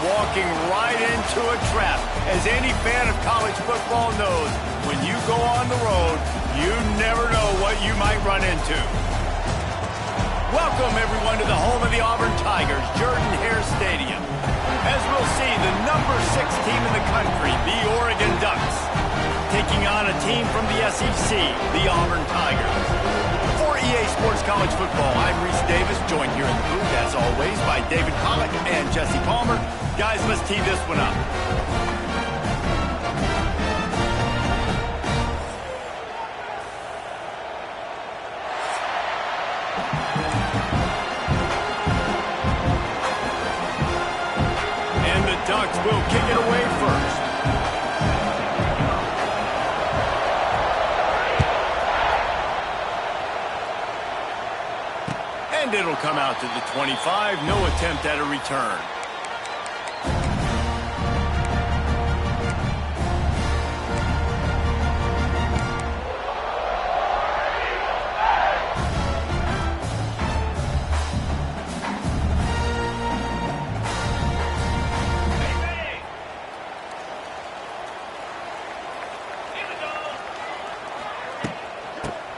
walking right into a trap. As any fan of college football knows, when you go on the road, you never know what you might run into. Welcome, everyone, to the home of the Auburn Tigers, Jordan-Hare Stadium. As we'll see, the number 6 team in the country, the Oregon Ducks, taking on a team from the SEC, the Auburn Tigers. For EA Sports College Football, I'm mEAse Davis, joined here in the booth, as always, by David Pollack and Jesse Palmer. Guys, let's tee this one up. And the Ducks will kick it away first. And it'll come out to the 25. No attempt at a return.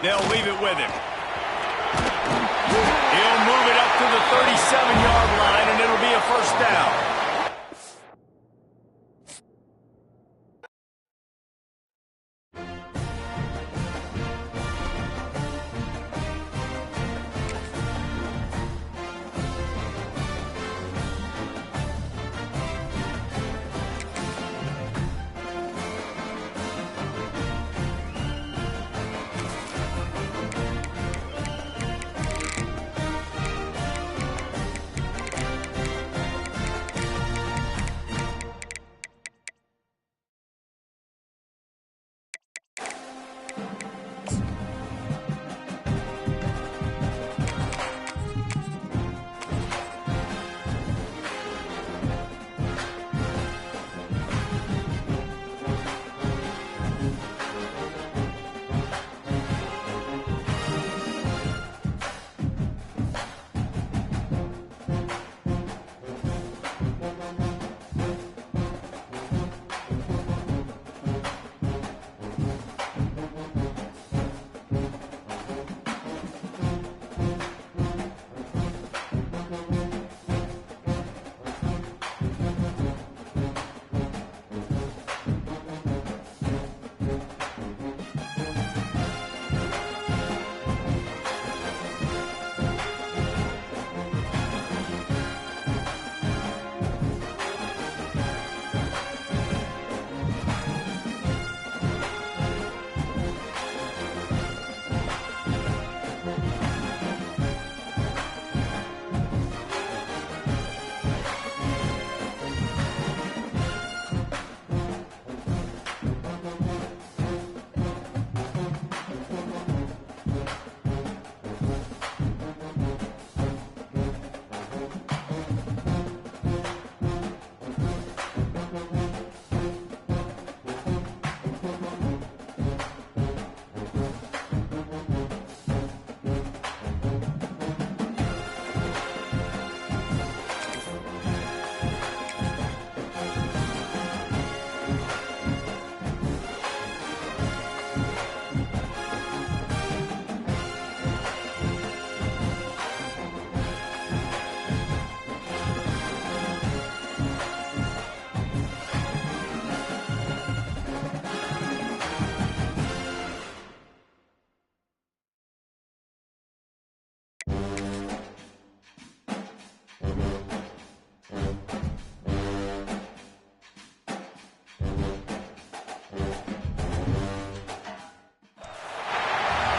They'll leave it with him. He'll move it up to the 37-yard line, and it'll be a first down.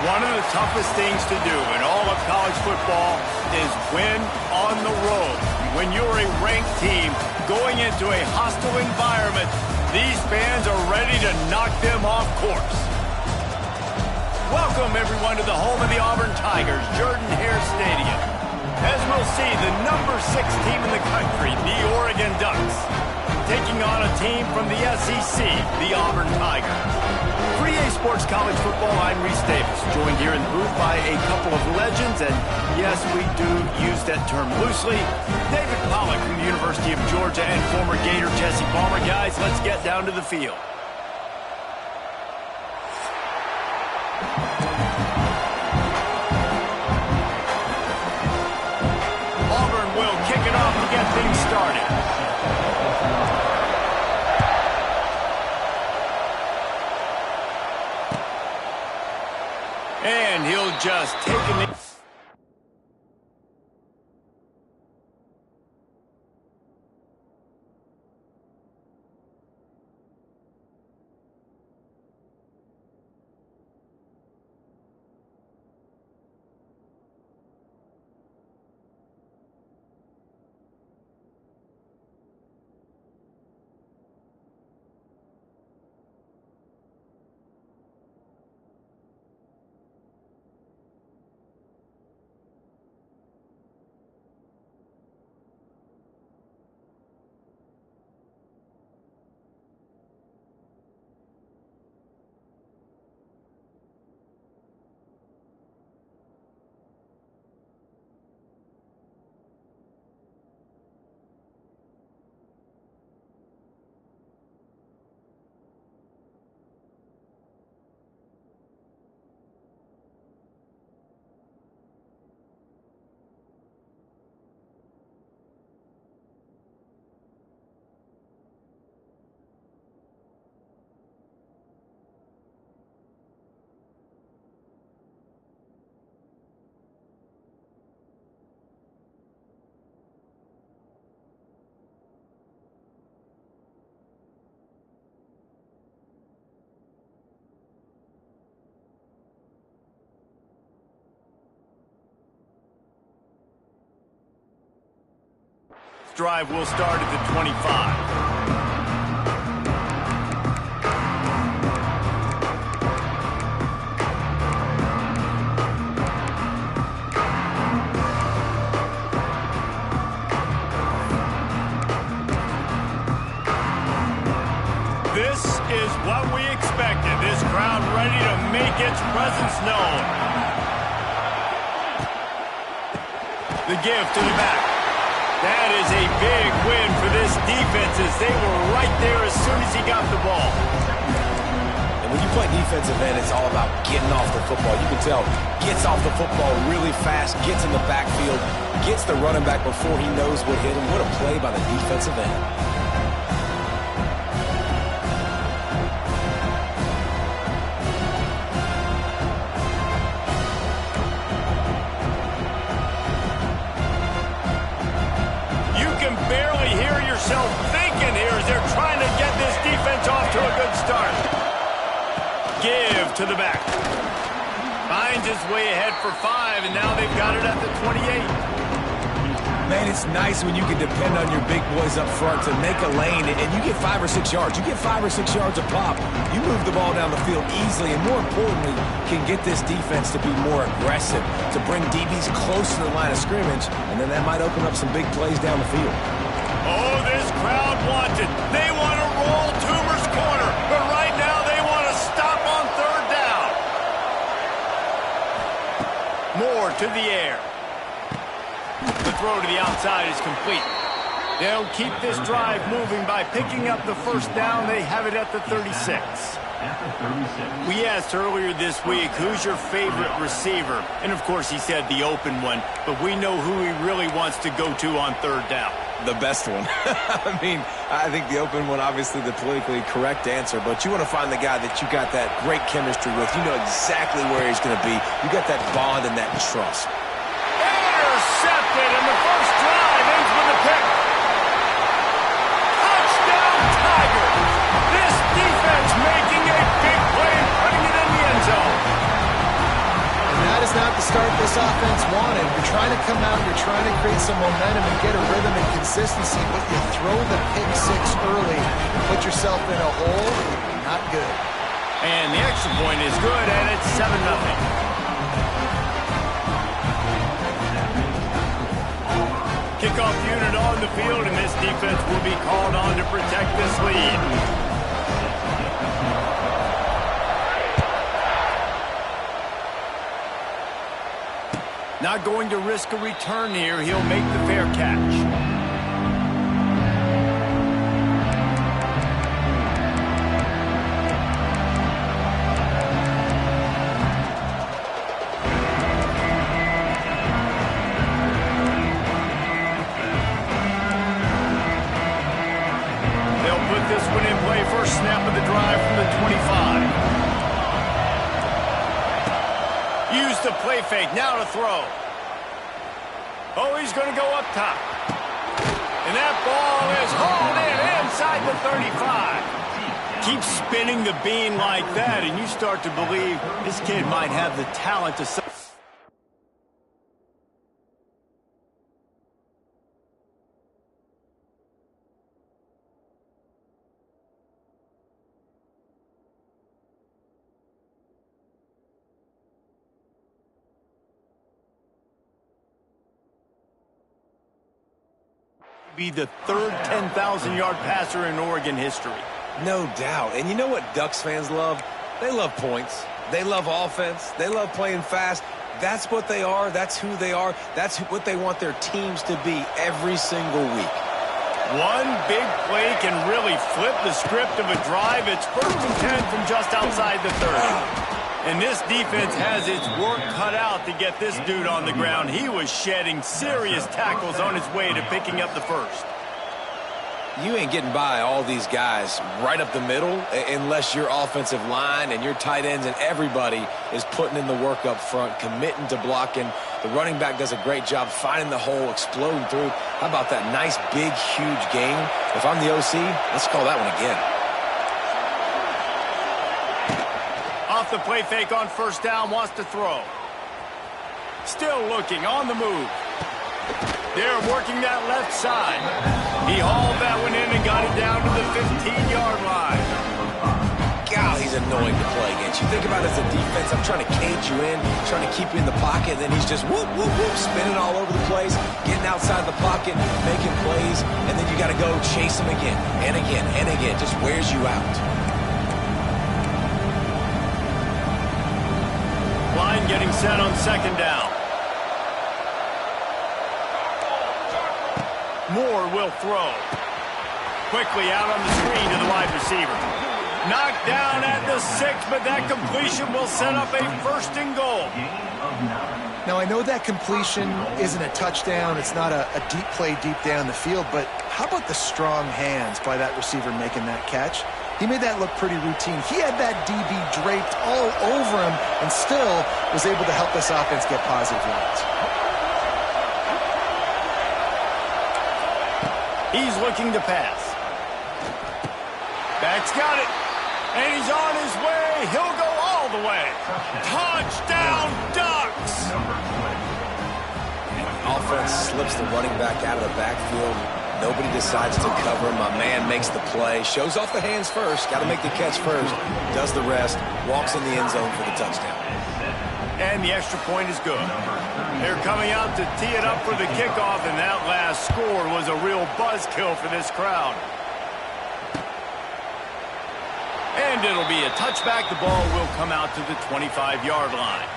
One of the toughest things to do in all of college football is win on the road. When you're a ranked team going into a hostile environment, these fans are ready to knock them off course. Welcome, everyone, to the home of the Auburn Tigers, Jordan-Hare Stadium. As we'll see, the number 6 team in the country, the Oregon Ducks, taking on a team from the SEC, the Auburn Tigers. For EA Sports College Football, I'm MEAse Davis, joined here in the booth by a couple of legends, and yes, we do use that term loosely. David Pollack from the University of Georgia and former Gator Jesse Palmer. Guys, let's get down to the field. Auburn will kick it off to get things started. And he'll just take a knee. Drive will start at the 25. This is what we expected. This crowd ready to make its presence known. The give to the back. That is a big win for this defense as they were right there as soon as he got the ball. And when you play defensive end, it's all about getting off the football. You can tell, gets off the football really fast, gets in the backfield, gets the running back before he knows what hit him. What a play by the defensive end. Thinking here as they're trying to get this defense off to a good start. Give to the back. Finds his way ahead for 5, and now they've got it at the 28. Man, it's nice when you can depend on your big boys up front to make a lane, and you get 5 or 6 yards. You get 5 or 6 yards a pop. You move the ball down the field easily, and more importantly, can get this defense to be more aggressive, to bring DBs close to the line of scrimmage, and then that might open up some big plays down the field. Oh, this crowd wants it. They want to roll Toomer's corner, but right now they want to stop on 3rd down. Moore to the air. The throw to the outside is complete. They'll keep this drive moving by picking up the 1st down. They have it at the 36. We asked earlier this week, who's your favorite receiver? And, of course, he said the open one, but we know who he really wants to go to on 3rd down. The best one. I mean, I think the open one, obviously the politically correct answer, but you want to find the guy that you got that great chemistry with. You know exactly where he's going to be. You got that bond and that trust. Intercepted, and the first drive ends with a pick. Touchdown, Tigers! This defense making a big play and putting it in the end zone. And that is not the start this offense wanted. You're trying to come out, you're trying to create some momentum and get a rhythm and consistency, but you throw the pick 6 early, put yourself in a hole, not good. And the extra point is good, and it's 7-0. Kickoff unit on the field, and this defense will be called on to protect this lead. Not going to risk a return here. He'll make the fair catch. Snap of the drive from the 25. Use the play fake, now to throw. Oh, he's going to go up top. And that ball is hauled in inside the 35. Keep spinning the bean like that, and you start to believe this kid might have the talent to... be the third 10,000-yard passer in Oregon history. No doubt. And you know what Ducks fans love? They love points. They love offense. They love playing fast. That's what they are. That's who they are. That's what they want their teams to be every single week. One big play can really flip the script of a drive. It's 1st and 10 from just outside the 30. And this defense has its work cut out to get this dude on the ground. He was shedding serious tackles on his way to picking up the first. You ain't getting by all these guys right up the middle unless your offensive line and your tight ends and everybody is putting in the work up front, committing to blocking. The running back does a great job finding the hole, exploding through. How about that nice, big, huge game? If I'm the OC, let's call that one again. Off the play fake on 1st down, wants to throw. Still looking, on the move. They're working that left side. He hauled that one in and got it down to the 15-yard line. God, he's annoying to play against. You think about it as a defense, I'm trying to cage you in, trying to keep you in the pocket, and then he's just whoop, whoop, whoop, spinning all over the place, getting outside the pocket, making plays, and then you got to go chase him again and again and again. Just wears you out. Line getting set on 2nd down. Moore will throw. Quickly out on the screen to the wide receiver. Knocked down at the 6, but that completion will set up a 1st and goal. Now, I know that completion isn't a touchdown. It's not a deep play deep down the field, but how about the strong hands by that receiver making that catch? He made that look pretty routine. He had that DB draped all over him and still was able to help this offense get positive yards. He's looking to pass. Back's got it. And he's on his way. He'll go all the way. Touchdown, Ducks! Offense slips the running back out of the backfield. Nobody decides to cover him. My man makes the play. Shows off the hands first. Got to make the catch first. Does the rest. Walks in the end zone for the touchdown. And the extra point is good. They're coming out to tee it up for the kickoff, and that last score was a real buzzkill for this crowd. And it'll be a touchback. The ball will come out to the 25-yard line.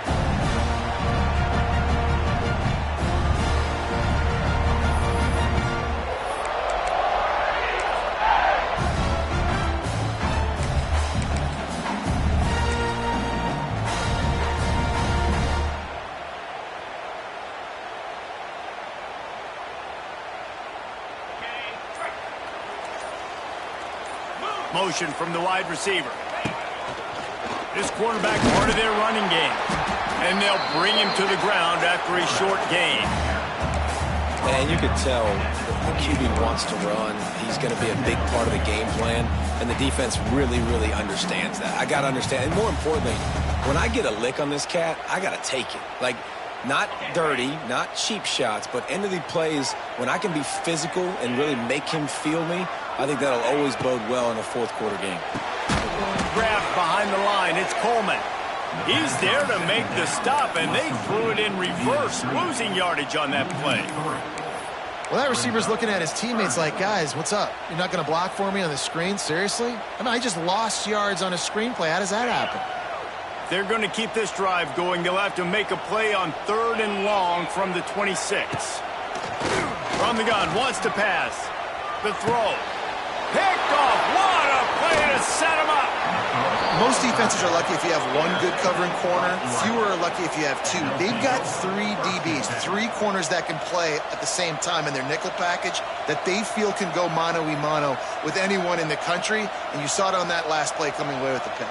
Motion from the wide receiver. This quarterback part of their running game. And they'll bring him to the ground after a short gain. And you could tell the QB wants to run. He's going to be a big part of the game plan. And the defense really, really understands that. I got to understand. And more importantly, when I get a lick on this cat, I got to take it. Like, not dirty, not cheap shots, but end of the plays, when I can be physical and really make him feel me, I think that'll always bode well in a fourth quarter game. Grab behind the line. It's Coleman. He's there to make the stop, and they threw it in reverse, losing yardage on that play. Well, that receiver's looking at his teammates like, guys, what's up? You're not going to block for me on the screen? Seriously? I mean, I just lost yards on a screenplay. How does that happen? If they're going to keep this drive going, they'll have to make a play on 3rd and long from the 26. From the gun, wants to pass. The throw. Picked off. What a play to set him up. Most defenses are lucky if you have one good covering corner. Fewer are lucky if you have two. They've got 3 DBs, 3 corners that can play at the same time in their nickel package that they feel can go mano-a-mano with anyone in the country. And you saw it on that last play coming away with the pick.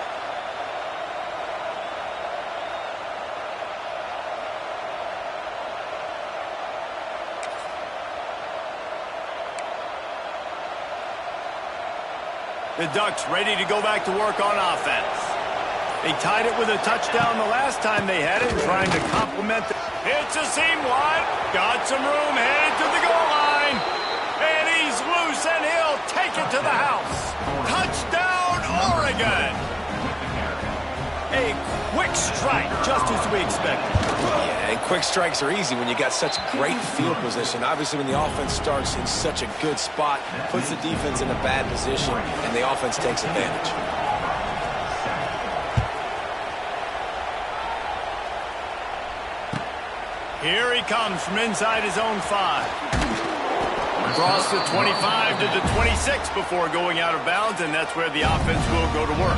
The Ducks ready to go back to work on offense. They tied it with a touchdown the last time they had it, trying to complement the... It's a seam wide. Got some room, headed to the goal line. And he's loose, and he'll take it to the house. Touchdown, Oregon. A quick strike, just as we expected. Yeah, and quick strikes are easy when you got such great field position. Obviously, when the offense starts in such a good spot, puts the defense in a bad position, and the offense takes advantage. Here he comes from inside his own 5. Across the 25 to the 26 before going out of bounds, and that's where the offense will go to work.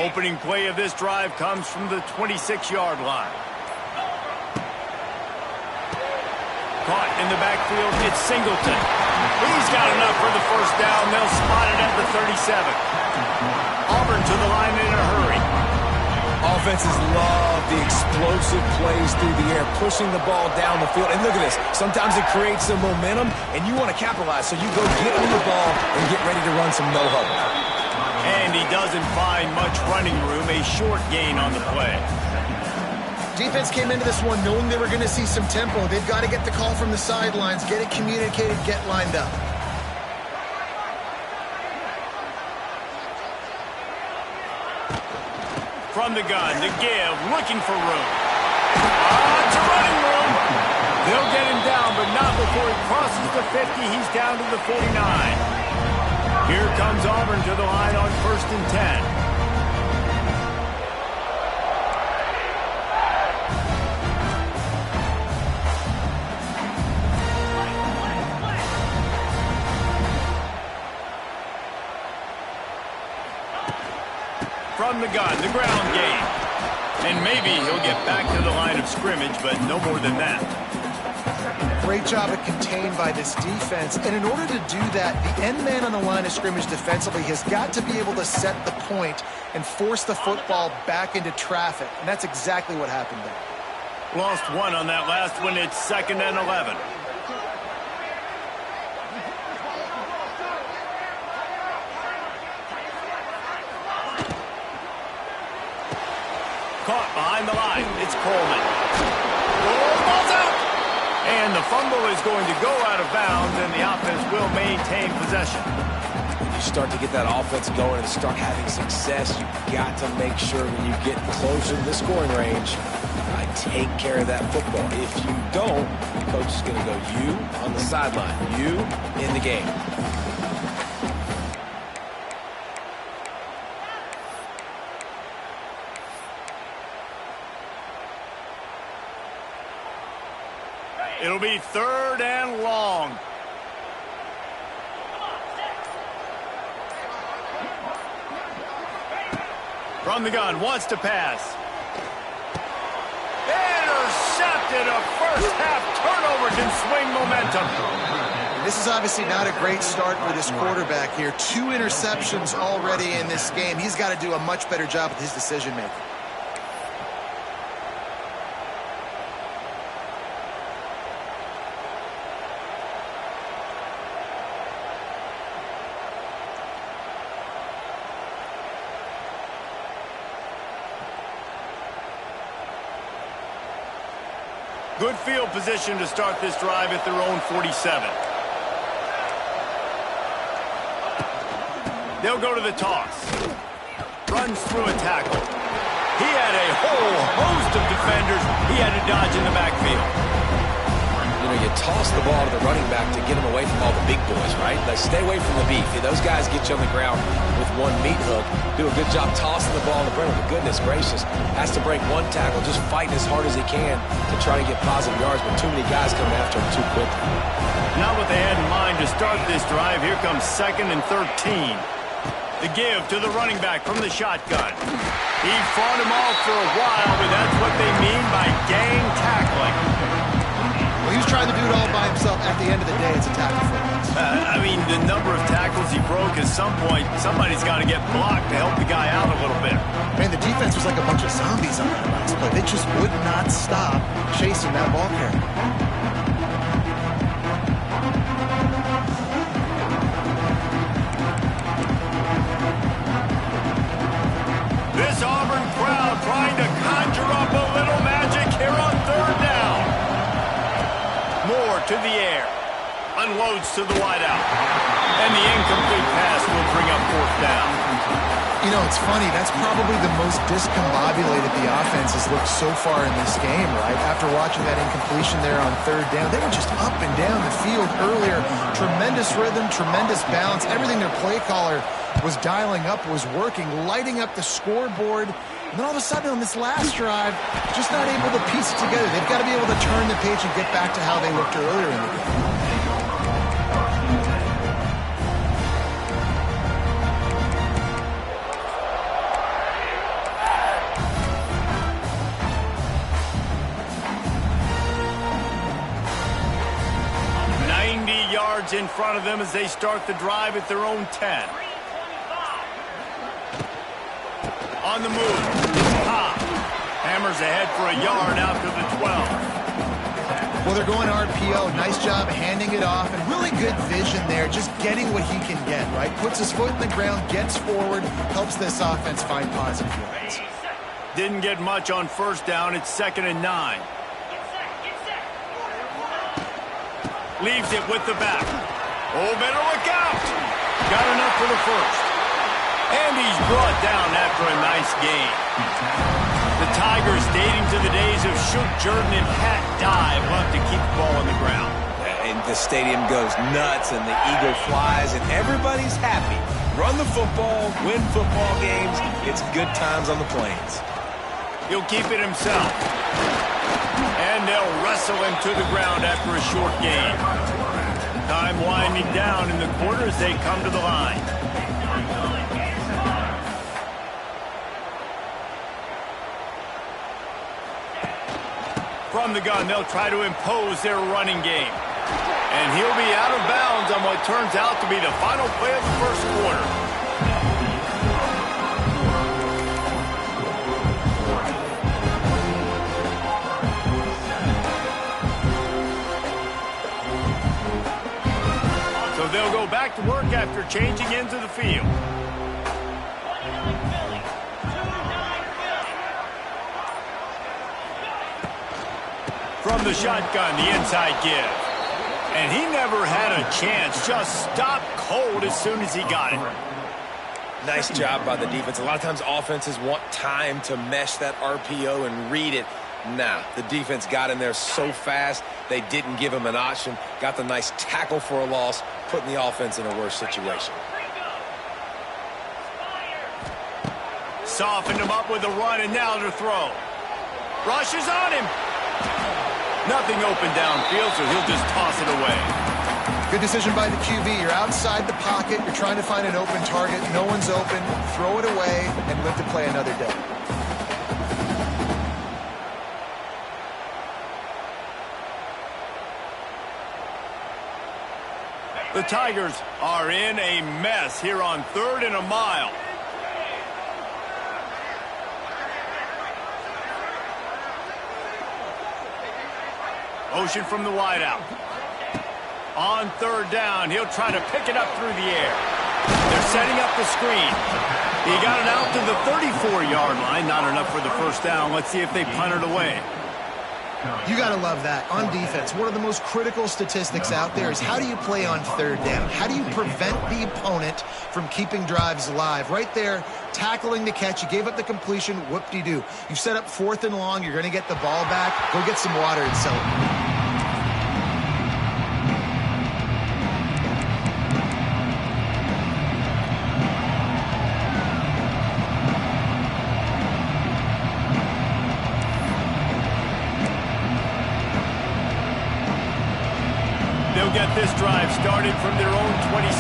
Opening play of this drive comes from the 26-yard line. Caught in the backfield, it's Singleton. He's got enough for the first down. They'll spot it at the 37. Auburn to the line in a hurry. Offenses love the explosive plays through the air, pushing the ball down the field. And look at this. Sometimes it creates some momentum, and you want to capitalize. So you go get on the ball and get ready to run some no-huddle. And he doesn't find much running room, a short gain on the play. Defense came into this one knowing they were going to see some tempo. They've got to get the call from the sidelines, get it communicated, get lined up. From the gun, to give, looking for room. It's a running room. They'll get him down, but not before he crosses the 50. He's down to the 49. Here comes Auburn to the line on 1st and 10. From the gun, the ground game. And maybe he'll get back to the line of scrimmage, but no more than that. Great job of contained by this defense. And in order to do that, the end man on the line of scrimmage defensively has got to be able to set the point and force the football back into traffic. And that's exactly what happened there. Lost 1 on that last one. It's 2nd and 11. Caught behind the line. It's Coleman. Oh, ball's out! And the fumble is going to go out of bounds, and the offense will maintain possession. When you start to get that offense going and start having success, you've got to make sure when you get closer to the scoring range, take care of that football. If you don't, the coach is going to go, you on the sideline, you in the game. It'll be 3rd and long. From the gun, wants to pass. Intercepted. A first half turnover can swing momentum. This is obviously not a great start for this quarterback here. 2 interceptions already in this game. He's got to do a much better job with his decision-making. Good field position to start this drive at their own 47. They'll go to the toss. Runs through a tackle. He had a whole host of defenders he had to dodge in the backfield. You know, you toss the ball to the running back to get him away from all the big boys, right? Like, stay away from the beef. Those guys get you on the ground with one meat hook. Do a good job tossing the ball to Brennan. But goodness gracious, has to break one tackle, just fighting as hard as he can to try to get positive yards, but too many guys coming after him too quickly. Not what they had in mind to start this drive. Here comes 2nd and 13. The give to the running back from the shotgun. He fought him off for a while, but that's what they mean by gang tackling. Well, he was trying to do it all by himself. At the end of the day, it's a tackle for him. I mean, the number of tackles he broke, at some point, somebody's got to get blocked to help the guy out a little bit. Man, the defense was like a bunch of zombies on that last play. They just would not stop chasing that ball carrier. This Auburn crowd trying to conjure up a little magic here on 3rd down. Moore to the air. Unloads to the wideout. And the incomplete pass will bring up 4th down. You know, it's funny. That's probably the most discombobulated the offense has looked so far in this game, right? After watching that incompletion there on 3rd down, they were just up and down the field earlier. Tremendous rhythm, tremendous balance. Everything their play caller was dialing up was working, lighting up the scoreboard. And then all of a sudden on this last drive, just not able to piece it together. They've got to be able to turn the page and get back to how they looked earlier in the game. 90 yards in front of them as they start the drive at their own 10. On the move. Pop. Hammers ahead for a yard out to the 12. Well, they're going RPO. Nice job handing it off, and really good vision there, just getting what he can get, right? Puts his foot in the ground, gets forward, helps this offense find positive yards. Didn't get much on 1st down. It's 2nd and 9. Leaves it with the back. Oh, better look out. Got enough for the 1st. And he's brought down after a nice game. The Tigers, dating to the days of Shoot Jordan and Pat Dye, love to keep the ball on the ground. And the stadium goes nuts, and the eagle flies, and everybody's happy. Run the football, win football games. It's good times on the plains. He'll keep it himself. And they'll wrestle him to the ground after a short game. Time winding down in the quarter as they come to the line. From the gun, they'll try to impose their running game. And he'll be out of bounds on what turns out to be the final play of the 1st quarter. So they'll go back to work after changing into the field. From the shotgun, the inside give. And he never had a chance. Just stopped cold as soon as he got it. Nice job by the defense. A lot of times offenses want time to mesh that RPO and read it. Nah, the defense got in there so fast, they didn't give him an option. Got the nice tackle for a loss, putting the offense in a worse situation. Softened him up with a run, and now to throw. Rushes on him. Nothing open downfield, so he'll just toss it away. Good decision by the QB. You're outside the pocket. You're trying to find an open target. No one's open. Throw it away and live to play another day. The Tigers are in a mess here on 3rd and a mile. Motion from the wideout. On 3rd down, he'll try to pick it up through the air. They're setting up the screen. He got it out to the 34-yard line. Not enough for the 1st down. Let's see if they punt it away. You got to love that. On defense, one of the most critical statistics out there is how do you play on third down? How do you prevent the opponent from keeping drives alive? Right there, tackling the catch. You gave up the completion. Whoop-de-doo. You set up 4th and long. You're going to get the ball back. Go get some water and celebrate. Get this drive started from their own 26.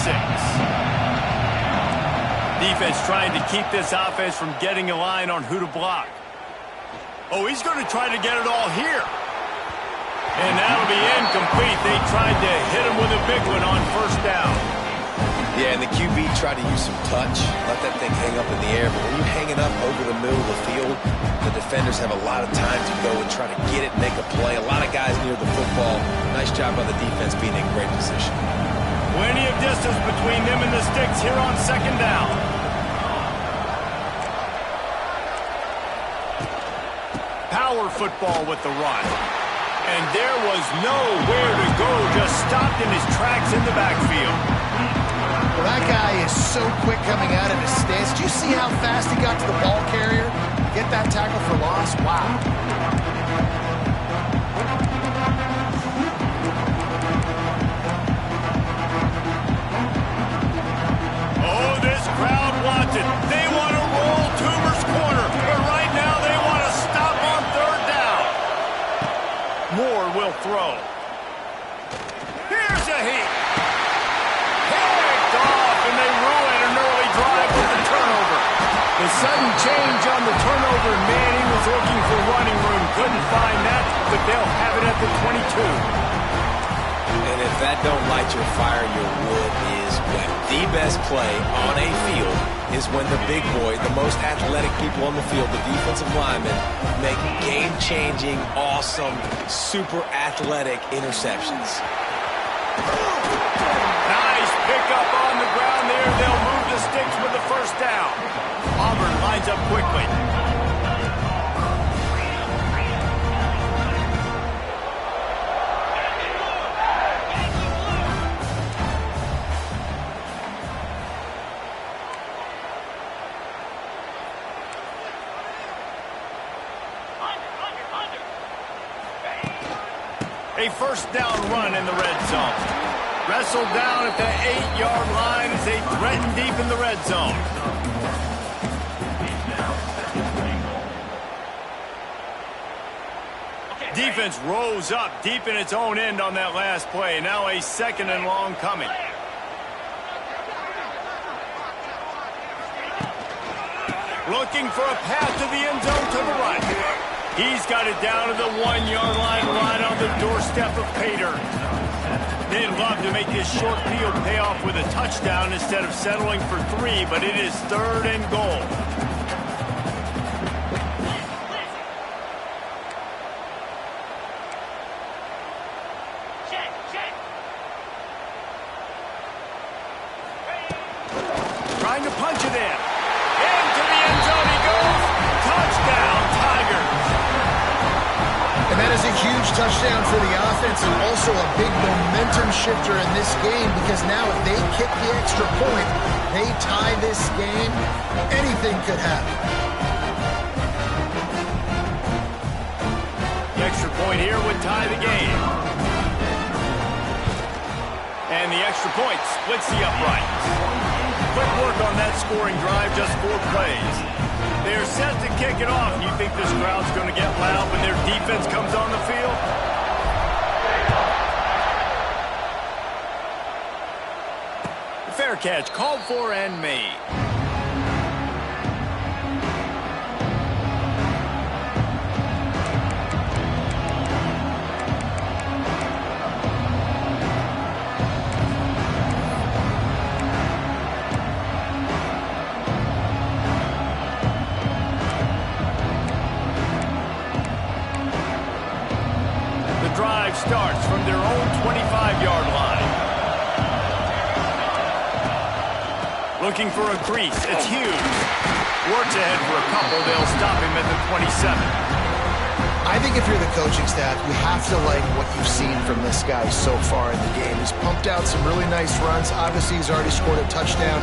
Defense trying to keep this offense from getting a line on who to block. Oh, he's going to try to get it all here. And that'll be incomplete. They tried to hit him with a big one on 1st down. Yeah, and the QB tried to use some touch, let that thing hang up in the air. But when you hang it up over the middle of the field, the defenders have a lot of time to go and try to get it, make a play. A lot of guys near the football. Nice job by the defense being in great position. Plenty of distance between them and the sticks here on 2nd down. Power football with the run. And there was nowhere to go, just stopped in his tracks in the backfield. Well, that guy is so quick coming out of his stance. Did you see how fast he got to the ball carrier? Get that tackle for loss? Wow. Oh, this crowd wants it. They want to roll Toomer's corner. But right now they want to stop on 3rd down. Moore will throw. Here's a heat. Picked off, and they ruin an early drive with the turnover. The sudden change on the turnover, man, he was looking for running room. Couldn't find that, but they'll have it at the 22. And if that don't light your fire, your wood is wet. The best play on a field is when the big boy, the most athletic people on the field, the defensive linemen, make game-changing, awesome, super athletic interceptions. Nice pickup on the ground there. They'll move the sticks with the 1st down. Auburn lines up quickly. A 1st down run in the red zone. Wrestled down at the 8-yard line as they threaten deep in the red zone. Defense rose up deep in its own end on that last play. Now a 2nd and long coming. Looking for a path to the end zone to the right. He's got it down to the 1-yard line, right on the doorstep of Pater. They'd love to make this short field pay off with a touchdown instead of settling for 3, but it is 3rd and goal. Trying to punch it in. Into the end zone he goes. Touchdown, Tigers. And that is a huge touchdown for the offense and also a big momentum shifter in this game because now if they kick the extra point, they tie this game, anything could happen. The extra point here would tie the game. And the extra point splits the uprights. Quick work on that scoring drive, just 4 plays. They're set to kick it off. You think this crowd's going to get loud when their defense comes on the field? Fair catch, called for and made. Drive starts from their own 25-yard line. Looking for a crease. It's Hughes. Works ahead for a couple. They'll stop him at the 27. I think if you're the coaching staff, you have to like what you've seen from this guy so far in the game. He's pumped out some really nice runs. Obviously, he's already scored a touchdown.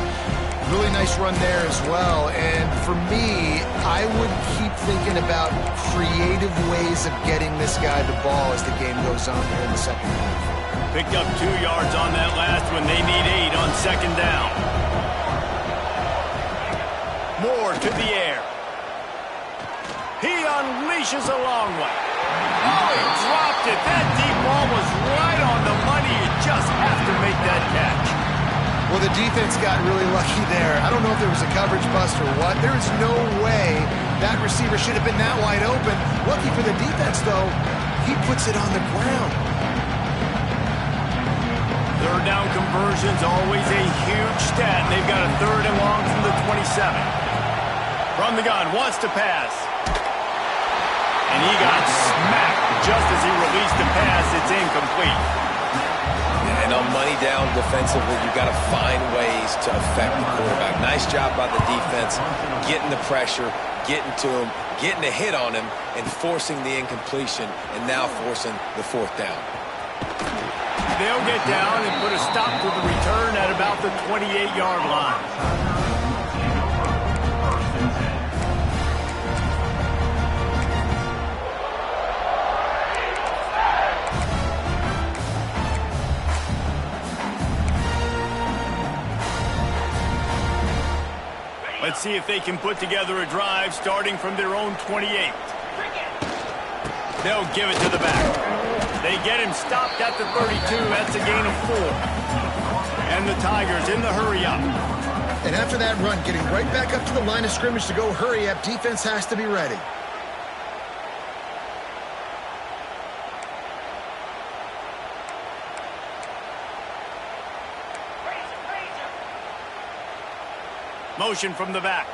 Really nice run there as well. And for me, I would keep thinking about creative ways of getting this guy the ball as the game goes on here in the second half. Picked up 2 yards on that last one. They need 8 on second down. Moore to the air. He unleashes a long one. Oh, he dropped it. That deep ball was right on the money. You just have to make that catch. Well, the defense got really lucky there. I don't know if there was a coverage bust or what. There is no way that receiver should have been that wide open. Lucky for the defense, though, he puts it on the ground. Third down conversion's always a huge stat. They've got a 3rd and long from the 27. From the gun, wants to pass. And he got smacked just as he released the pass. It's incomplete. And on money down defensively, you've got to find ways to affect the quarterback. Nice job by the defense, getting the pressure, getting to him, getting a hit on him, and forcing the incompletion, and now forcing the 4th down. They'll get down and put a stop to the return at about the 28-yard line. Let's see if they can put together a drive starting from their own 28. They'll give it to the back. They get him stopped at the 32. That's a gain of 4. And the Tigers in the hurry-up. And after that run, getting right back up to the line of scrimmage to go hurry-up, defense has to be ready. Motion from the back.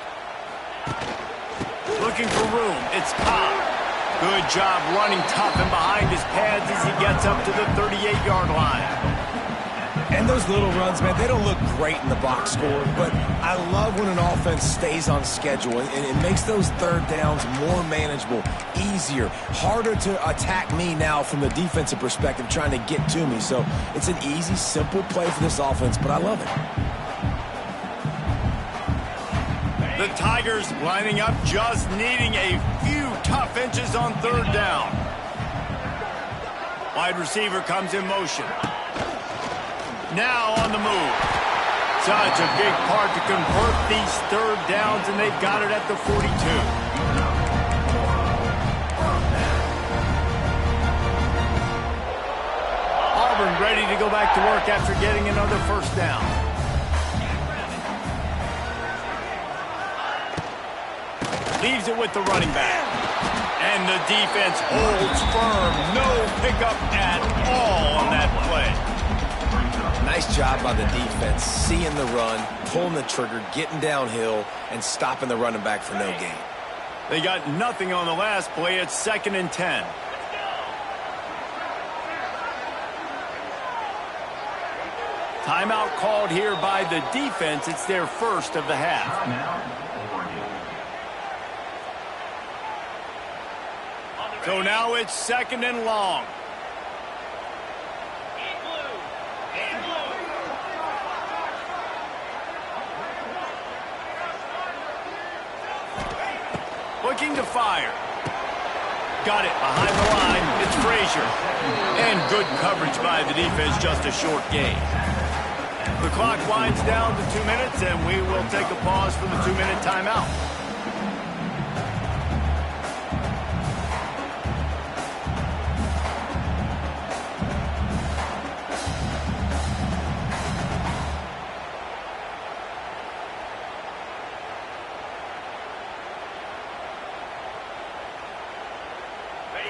Looking for room. It's Cobb. Good job running tough and behind his pads as he gets up to the 38-yard line. And those little runs, man, they don't look great in the box score, but I love when an offense stays on schedule, and it makes those 3rd downs more manageable, easier, harder to attack me now from the defensive perspective trying to get to me. So it's an easy, simple play for this offense, but I love it. The Tigers lining up, just needing a few tough inches on 3rd down. Wide receiver comes in motion. Now on the move. Such a big part to convert these 3rd downs, and they've got it at the 42. Auburn ready to go back to work after getting another 1st down. Leaves it with the running back. And the defense holds firm. No pickup at all on that play. Nice job by the defense, seeing the run, pulling the trigger, getting downhill, and stopping the running back for no gain. They got nothing on the last play. It's 2nd and 10. Timeout called here by the defense. It's their 1st of the half. So now it's 2nd and long. Looking to fire. Got it behind the line. It's Frazier. And good coverage by the defense, just a short gain. The clock winds down to 2 minutes, and we will take a pause for the 2-minute timeout.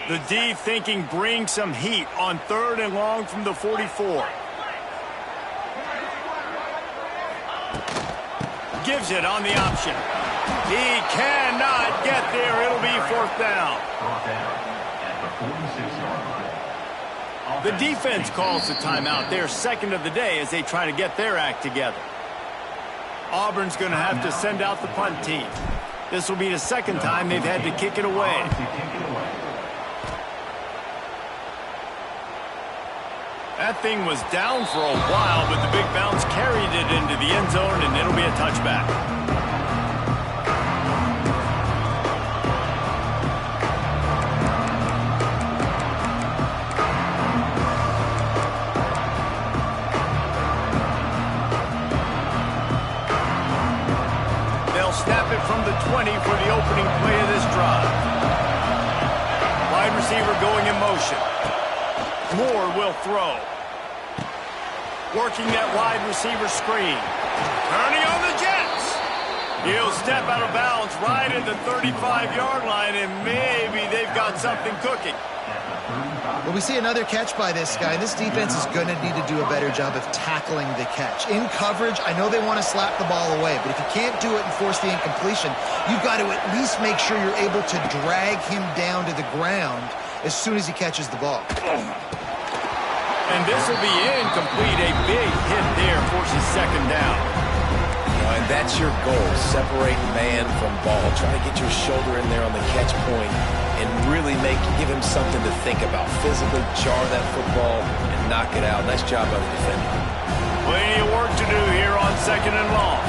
The D thinking bring some heat on 3rd and long from the 44. Gives it on the option. He cannot get there. It'll be 4th down. The defense calls the timeout. They're 2nd of the day as they try to get their act together. Auburn's going to have to send out the punt team. This will be the 2nd time they've had to kick it away. That thing was down for a while, but the big bounce carried it into the end zone, and it'll be a touchback. They'll snap it from the 20 for the opening play of this drive. Wide receiver going in motion. Moore will throw. Working that wide receiver screen. Turning on the Jets. He'll step out of bounds right at the 35-yard line, and maybe they've got something cooking. Well, we see another catch by this guy. This defense is going to need to do a better job of tackling the catch. In coverage, I know they want to slap the ball away, but if you can't do it and force the incompletion, you've got to at least make sure you're able to drag him down to the ground as soon as he catches the ball. And this will be incomplete. A big hit there forces second down. And that's your goal. Separate man from ball. Try to get your shoulder in there on the catch point and really give him something to think about. Physically jar that football and knock it out. Nice job by the defender. Plenty of work to do here on second and long.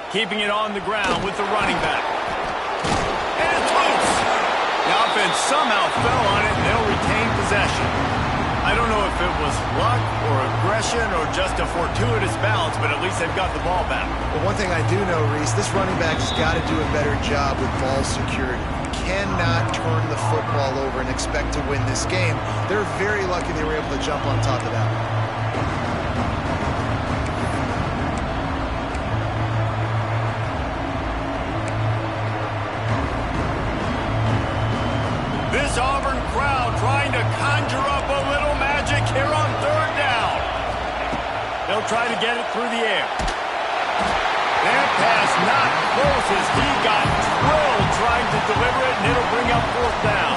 Keeping it on the ground with the running back. And it's loose. The offense somehow fell on it, and they'll retain possession. I don't know if it was luck or aggression or just a fortuitous bounce, but at least they've got the ball back. But one thing I do know, Reese, this running back has got to do a better job with ball security. Cannot turn the football over and expect to win this game. They're very lucky they were able to jump on top of that. This Auburn crowd trying to conjure up a little magic here on third down. They'll try to get it through the air. That pass not close as he got drilled trying to deliver it, and it'll bring up fourth down.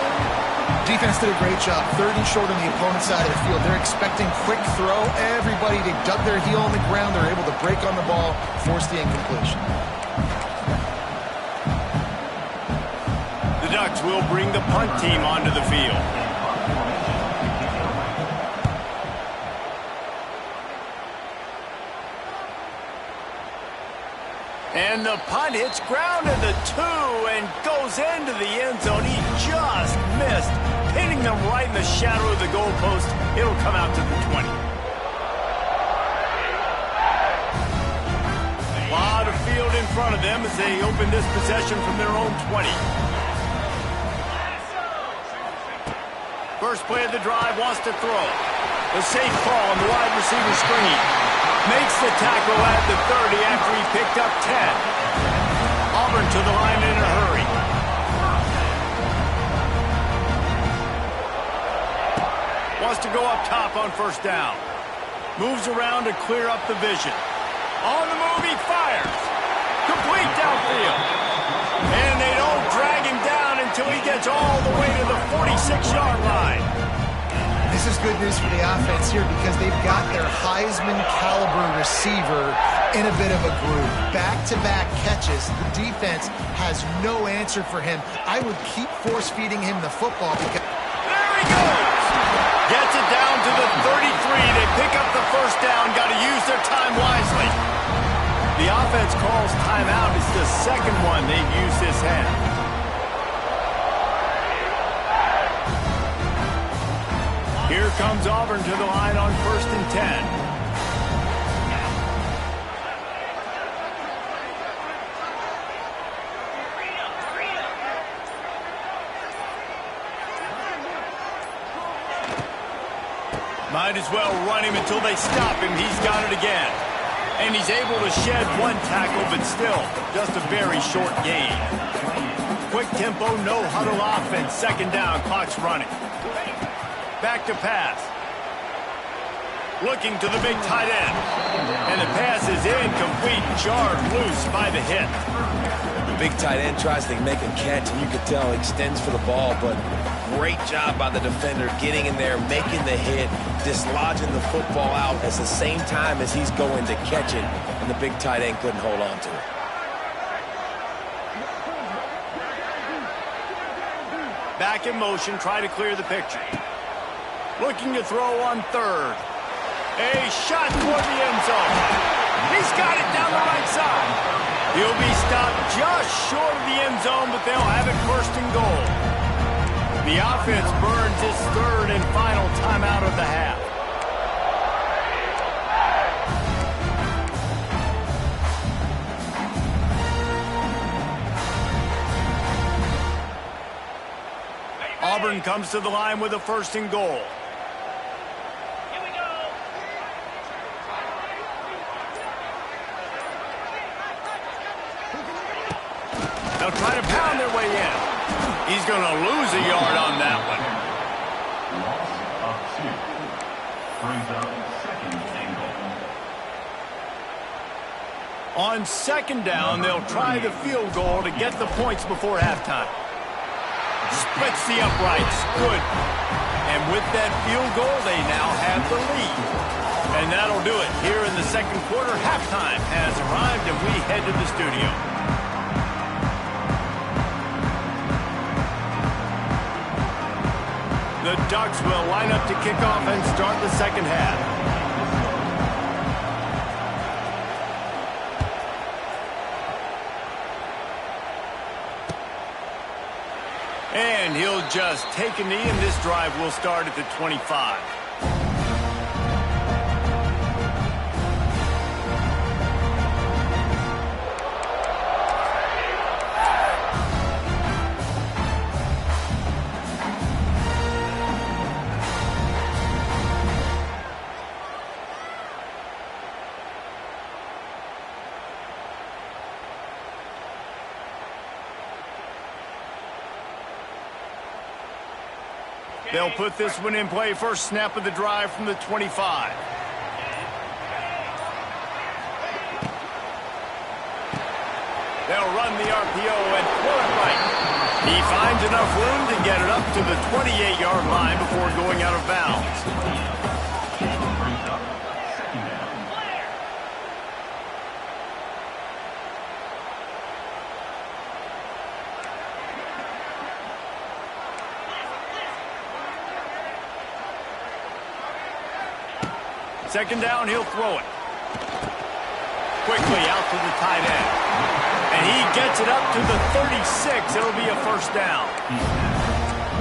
Defense did a great job. Third and short on the opponent's side of the field. They're expecting quick throw. Everybody, they dug their heel on the ground. They're able to break on the ball, force the incompletion. The Ducks will bring the punt team onto the field. And the punt hits ground at the 2 and goes into the end zone. He just missed, hitting them right in the shadow of the goalpost. It'll come out to the 20. A lot of field in front of them as they open this possession from their own 20. First play of the drive, wants to throw. The safe call on the wide receiver screen. Makes the tackle at the 30 after he picked up 10. Auburn to the line in a hurry. Wants to go up top on first down. Moves around to clear up the vision. On the move, he fires. Complete downfield. And they don't drag him down until he gets all the way to the 46-yard line. This is good news for the offense here because they've got their Heisman-caliber receiver in a bit of a groove. Back-to-back catches. The defense has no answer for him. I would keep force-feeding him the football because... There he goes! Gets it down to the 33. They pick up the first down. Got to use their time wisely. The offense calls timeout. It's the second one they've used this half. Here comes Auburn to the line on 1st and 10. Might as well run him until they stop him. He's got it again. And he's able to shed one tackle, but still just a very short gain. Quick tempo, no huddle offense. Second down, clock's running. Back to pass. Looking to the big tight end. And the pass is incomplete, jarred loose by the hit. big tight end tries to make a catch, and you can tell he extends for the ball, but great job by the defender getting in there, making the hit, dislodging the football out at the same time as he's going to catch it, and the big tight end couldn't hold on to it. Back in motion, try to clear the picture. Looking to throw on third. A shot toward the end zone. He's got it down the right side. He'll be stopped just short of the end zone, but they'll have it first and goal. The offense burns its third and final timeout of the half. Auburn comes to the line with a first and goal. They'll try to pound their way in. He's going to lose a yard on that one. Loss of 2. Brings up second and goal. On second down, they'll try the field goal to get the points before halftime. Splits the uprights. Good. And with that field goal, they now have the lead. And that'll do it. Here in the second quarter, halftime has arrived, and we head to the studio. The Ducks will line up to kick off and start the second half. And he'll just take a knee, and this drive will start at the 25. They'll put this one in play. First snap of the drive from the 25. They'll run the RPO and throw it right. He finds enough room to get it up to the 28-yard line before going out of bounds. Second down, he'll throw it. Quickly out to the tight end. And he gets it up to the 36. It'll be a first down.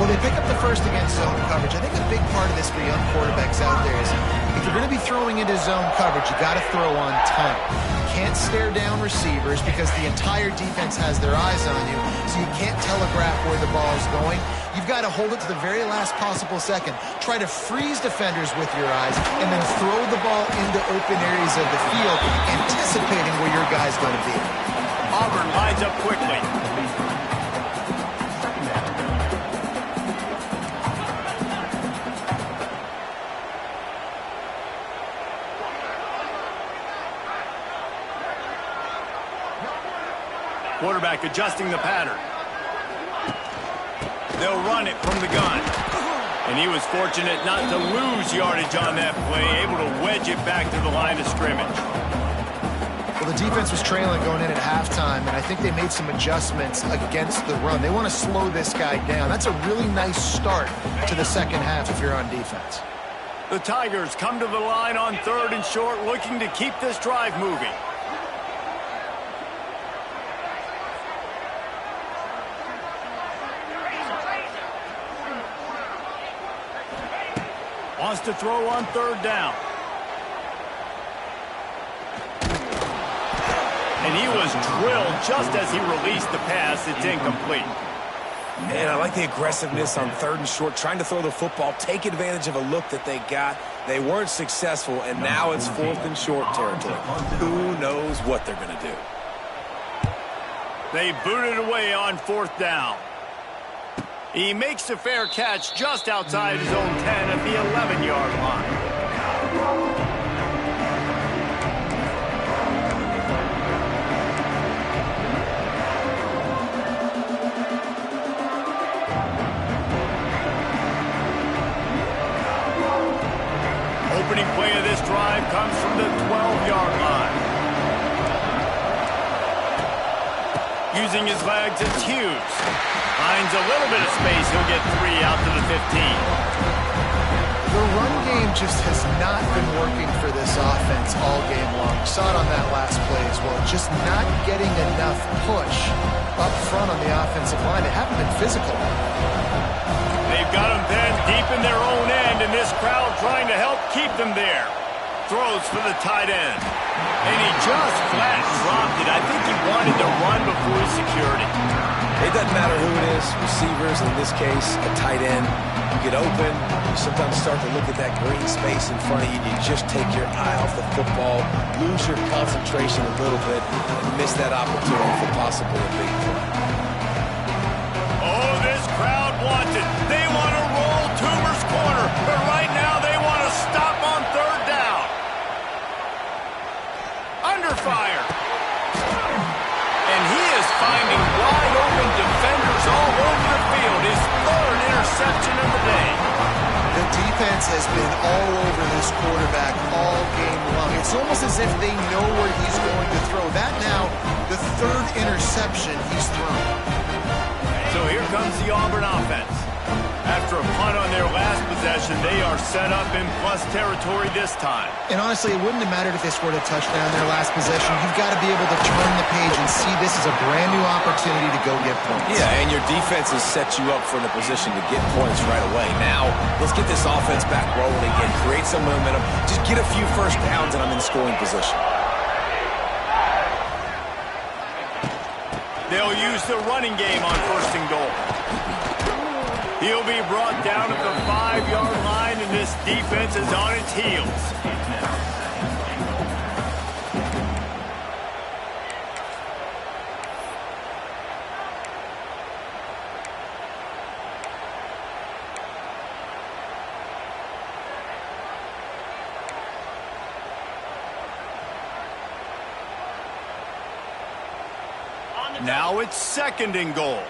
Well, they pick up the first against zone coverage. I think a big part of this for young quarterbacks out there is if you're going to be throwing into zone coverage, you got to throw on time. You can't stare down receivers because the entire defense has their eyes on you, so you can't telegraph where the ball is going. You've got to hold it to the very last possible second. Try to freeze defenders with your eyes and then throw the ball into open areas of the field, anticipating where your guy's going to be. Auburn lines up quickly. Quarterback adjusting the pattern. They'll run it from the gun. And he was fortunate not to lose yardage on that play, able to wedge it back to the line of scrimmage. Well, the defense was trailing going in at halftime, and I think they made some adjustments against the run. They want to slow this guy down. That's a really nice start to the second half if you're on defense. The Tigers come to the line on third and short, looking to keep this drive moving. Wants to throw on third down. And he was drilled just as he released the pass. It's incomplete. Man, I like the aggressiveness on third and short, trying to throw the football, take advantage of a look that they got. They weren't successful, and now it's fourth and short territory. Who knows what they're going to do? They booted away on fourth down. He makes a fair catch just outside his own 10 at the 11-yard line. Using his legs, it's Hughes. Finds a little bit of space. He'll get 3 out to the 15. The run game just has not been working for this offense all game long. You saw it on that last play as well. Just not getting enough push up front on the offensive line. They haven't been physical. They've got them then deep in their own end, and this crowd trying to help keep them there. Throws for the tight end. And he just flat dropped it. I think he wanted to run before he secured it. It doesn't matter who it is, receivers, in this case, a tight end. You get open, you sometimes start to look at that green space in front of you, and you just take your eye off the football, lose your concentration a little bit, and miss that opportunity for possibly a big play. Oh, this crowd wants it. They want to roll Toomer's corner, but right now they want to stop on 3rd down. Under fire. And he is finding wide open defenders all over the field. His 3rd interception of the day. The defense has been all over this quarterback all game long. It's almost as if they know where he's going to throw. That now, the 3rd interception he's thrown. So here comes the Auburn offense. After a punt on their last possession, they are set up in plus territory this time. And honestly, it wouldn't have mattered if they scored a touchdown in their last possession. You've got to be able to turn the page and see this is a brand new opportunity to go get points. Yeah, and your defense has set you up for the position to get points right away. Now, let's get this offense back rolling again, create some momentum, just get a few first downs, and I'm in scoring position. They'll use the running game on 1st and goal. He'll be brought down at the 5-yard line, and this defense is on its heels. Now it's 2nd and goal.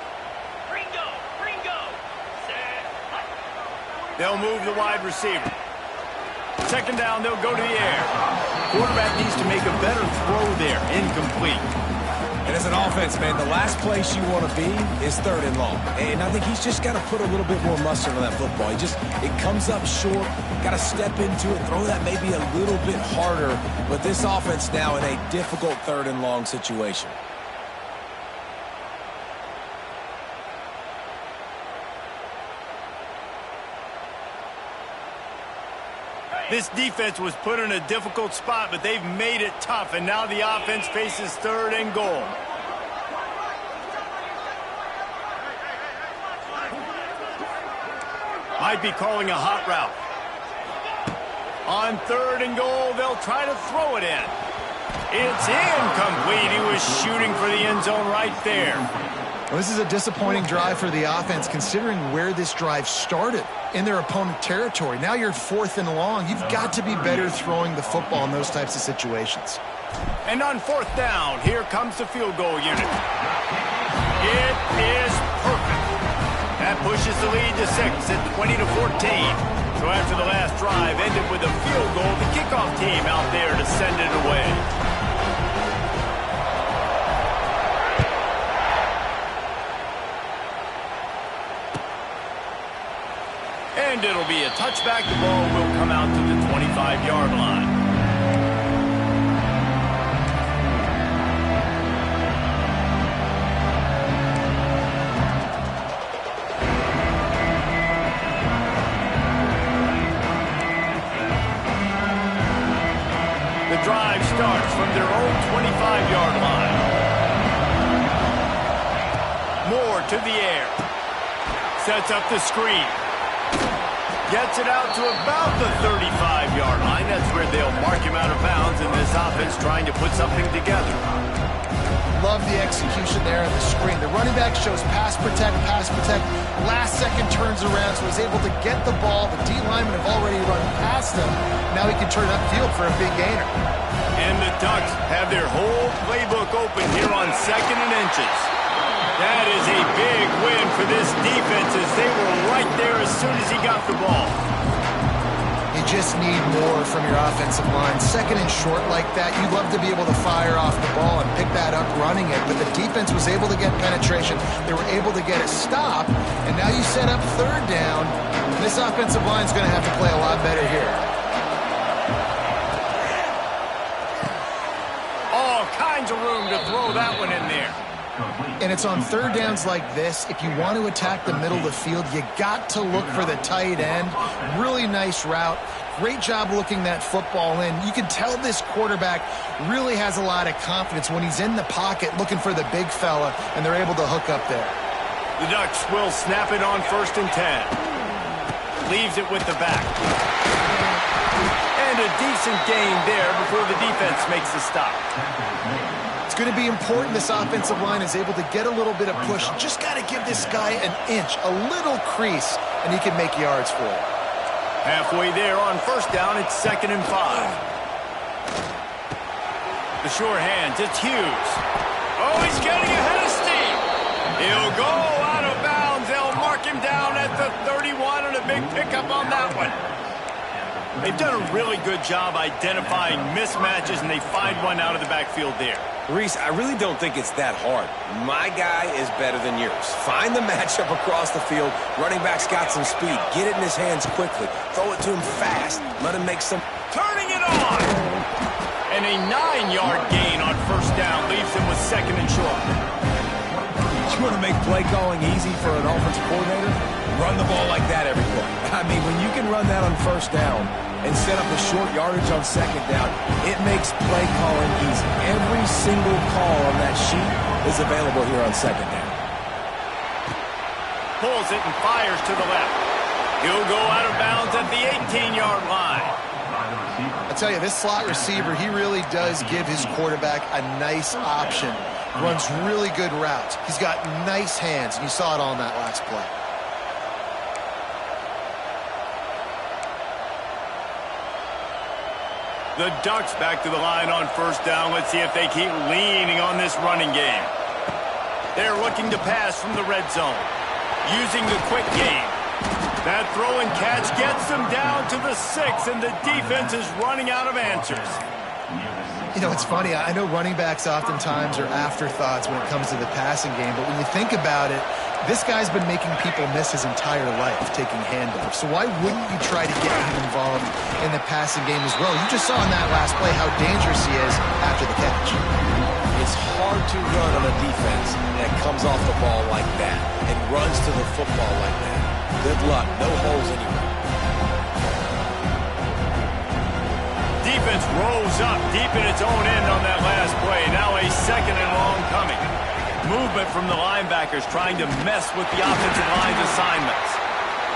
They'll move the wide receiver. 2nd down, they'll go to the air. Quarterback needs to make a better throw there. Incomplete. And as an offense, man, the last place you want to be is 3rd and long. And I think he's just got to put a little bit more mustard on that football. It comes up short, got to step into it, throw that maybe a little bit harder. But this offense now in a difficult 3rd and long situation. This defense was put in a difficult spot, but they've made it tough, and now the offense faces 3rd and goal. Might be calling a hot route. On 3rd and goal, they'll try to throw it in. It's incomplete. He was shooting for the end zone right there. Well, this is a disappointing drive for the offense, considering where this drive started in their opponent territory. Now you're 4th and long. You've got to be better throwing the football in those types of situations. And on 4th down, here comes the field goal unit. It is perfect. That pushes the lead to 6 at 20-14. So after the last drive ended with a field goal, the kickoff team out there to send it away. And it'll be a touchback. The ball will come out to the 25-yard line. The drive starts from their own 25-yard line. Moore to the air. Sets up the screen. Gets it out to about the 35-yard line. That's where they'll mark him out of bounds, and this offense trying to put something together. Love the execution there on the screen. The running back shows pass protect, pass protect. Last second turns around, so he's able to get the ball. The D linemen have already run past him. Now he can turn upfield for a big gainer. And the Ducks have their whole playbook open here on 2nd and inches. That is a big win for this defense as they were right there as soon as he got the ball. You just need more from your offensive line. Second and short like that, you'd love to be able to fire off the ball and pick that up running it, but the defense was able to get penetration. They were able to get a stop, and now you set up third down, and this offensive line is going to have to play a lot better here. All kinds of room to throw that one in there. And it's on third downs like this. If you want to attack the middle of the field, you got to look for the tight end. Really nice route. Great job looking that football in. You can tell this quarterback really has a lot of confidence when he's in the pocket looking for the big fella, and they're able to hook up there. The Ducks will snap it on 1st and 10. Leaves it with the back. And a decent gain there before the defense makes the stop. It's going to be important this offensive line is able to get a little bit of push. Just got to give this guy an inch, a little crease, and he can make yards for it. Halfway there on 1st down, it's 2nd and 5. The short hands, it's Hughes. Oh, he's getting ahead of steam. He'll go out of bounds. They'll mark him down at the 31 and a big pickup on that one. They've done a really good job identifying mismatches, and they find one out of the backfield there. Reese, I really don't think it's that hard. My guy is better than yours. Find the matchup across the field. Running back's got some speed. Get it in his hands quickly. Throw it to him fast. Let him make some... Turning it on! And a 9-yard gain on 1st down leaves him with 2nd and short. You want to make play calling easy for an offensive coordinator? Run the ball like that every play. I mean, when you can run that on 1st down and set up a short yardage on 2nd down, it makes play calling easy. Every single call on that sheet is available here on 2nd down. Pulls it and fires to the left. He'll go out of bounds at the 18-yard line. I tell you, this slot receiver, he really does give his quarterback a nice option. Runs really good routes. He's got nice hands, and you saw it all in that last play. The Ducks back to the line on 1st down. Let's see if they keep leaning on this running game. They're looking to pass from the red zone, using the quick game. That throw and catch gets them down to the 6, and the defense is running out of answers. You know, it's funny. I know running backs oftentimes are afterthoughts when it comes to the passing game, but when you think about it, this guy's been making people miss his entire life taking handoffs. So why wouldn't you try to get him involved in the passing game as well? You just saw in that last play how dangerous he is after the catch. It's hard to run on a defense that comes off the ball like that and runs to the football like that. Good luck. No holes anywhere. Defense rolls up deep in its own end on that last play. Now a 2nd and long coming. Movement from the linebackers trying to mess with the offensive line's assignments.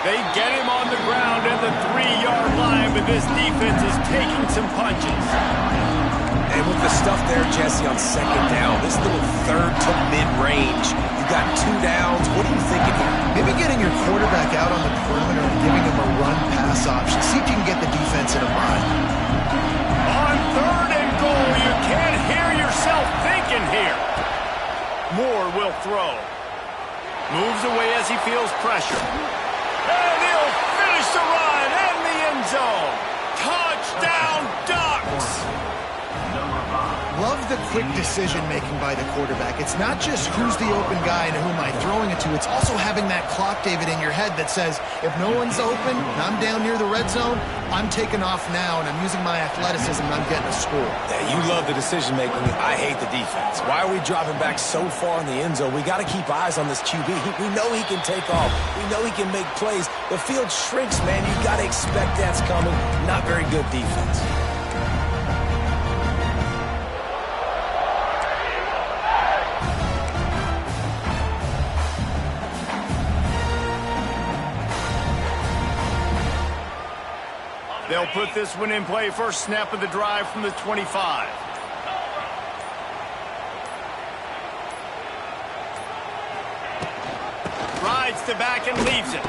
They get him on the ground at the 3-yard line, but this defense is taking some punches. And with the stuff there, Jesse, on 2nd down, this little third to mid-range, you got 2 downs. What are you thinking here? Maybe getting your quarterback out on the perimeter and giving him a run-pass option. See if you can get the defense in a bind. On 3rd and goal, you can't hear yourself thinking here. Moore will throw. Moves away as he feels pressure. And he'll finish the run in the end zone. Touchdown, Ducks! Love the quick decision-making by the quarterback. It's not just who's the open guy and who am I throwing it to. It's also having that clock, David, in your head that says, if no one's open and I'm down near the red zone, I'm taking off now and I'm using my athleticism and I'm getting a score. Yeah, you love the decision-making. I hate the defense. Why are we dropping back so far in the end zone? We got to keep eyes on this QB. We know he can take off. We know he can make plays. The field shrinks, man. You got to expect that's coming. Not very good defense. They'll put this one in play. First snap of the drive from the 25. Rides to back and leaves it.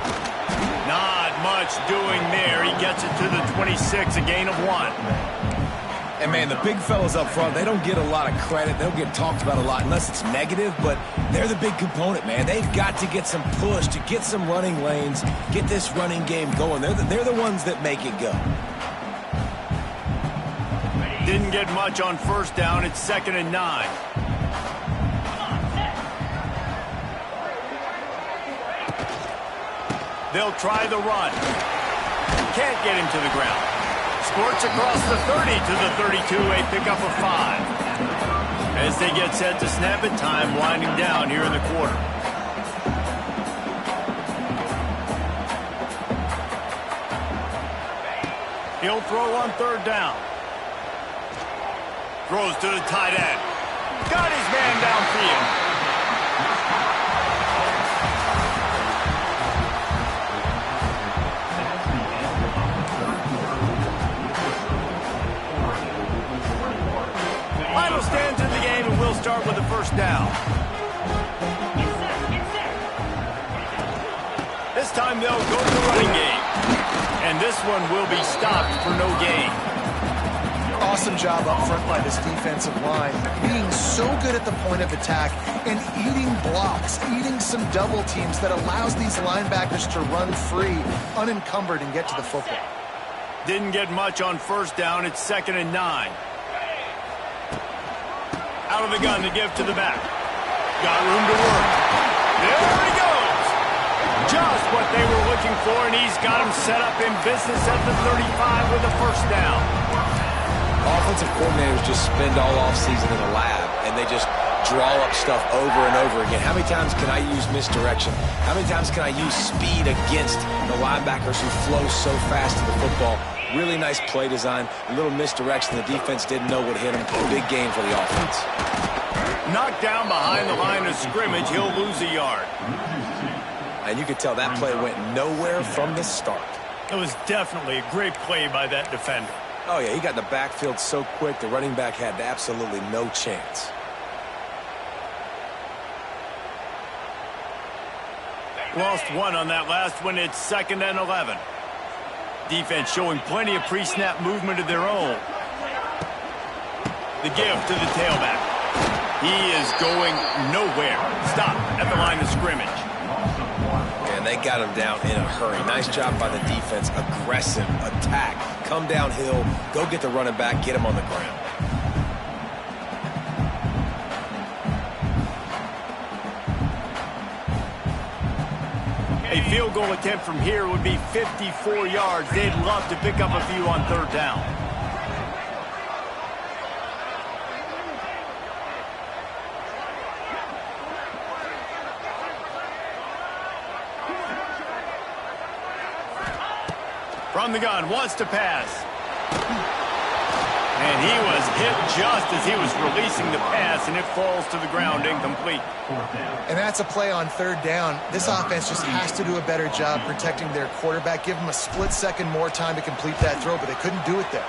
Not much doing there. He gets it to the 26, a gain of 1. And, man, the big fellas up front, they don't get a lot of credit. They don't get talked about a lot unless it's negative, but they're the big component, man. They've got to get some push, to get some running lanes, get this running game going. They're the ones that make it go. Didn't get much on first down. It's 2nd and 9. They'll try the run. Can't get him to the ground. Squirts across the 30 to the 32, a pickup of 5. As they get set to snap it, time winding down here in the quarter. He'll throw on 3rd down. Throws to the tight end. Got his man downfield. Final stands in the game, and we'll start with the 1st down. This time they'll go to the running game. And this one will be stopped for no gain. Awesome job up front by this defensive line, being so good at the point of attack and eating blocks, eating some double teams that allows these linebackers to run free, unencumbered, and get to the football. Didn't get much on 1st down. It's 2nd and 9. Out of the gun to give to the back. Got room to work. There he goes. Just what they were looking for, and he's got him set up in business at the 35 with a 1st down. Offensive coordinators just spend all offseason in the lab, and they just draw up stuff over and over again. How many times can I use misdirection? How many times can I use speed against the linebackers who flow so fast to the football? Really nice play design, a little misdirection. The defense didn't know what hit him. Big game for the offense. Knocked down behind the line of scrimmage. He'll lose a yard. And you could tell that play went nowhere from the start. It was definitely a great play by that defender. Oh, yeah, he got in the backfield so quick, the running back had absolutely no chance. Lost one on that last one. It's 2nd and 11. Defense showing plenty of pre-snap movement of their own. The give to the tailback. He is going nowhere. Stop at the line of scrimmage. And they got him down in a hurry. Nice job by the defense. Aggressive attack. Come downhill. Go get the running back. Get him on the ground. A field goal attempt from here would be 54 yards. They'd love to pick up a few on 3rd down. From the gun, wants to pass. And he was hit just as he was releasing the pass, and it falls to the ground incomplete. And that's a play on 3rd down. This offense just has to do a better job protecting their quarterback. Give him a split second more time to complete that throw, but they couldn't do it there.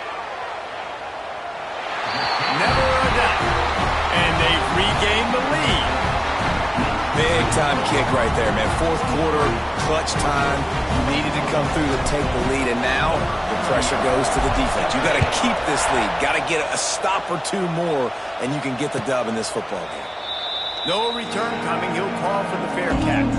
Never a doubt. And they've regained the lead. Big-time kick right there, man. 4th quarter, clutch time. You needed to come through to take the lead, and now the pressure goes to the defense. You got to keep this lead. Got to get a stop or two more, and you can get the dub in this football game. No return coming. He'll call for the fair catch.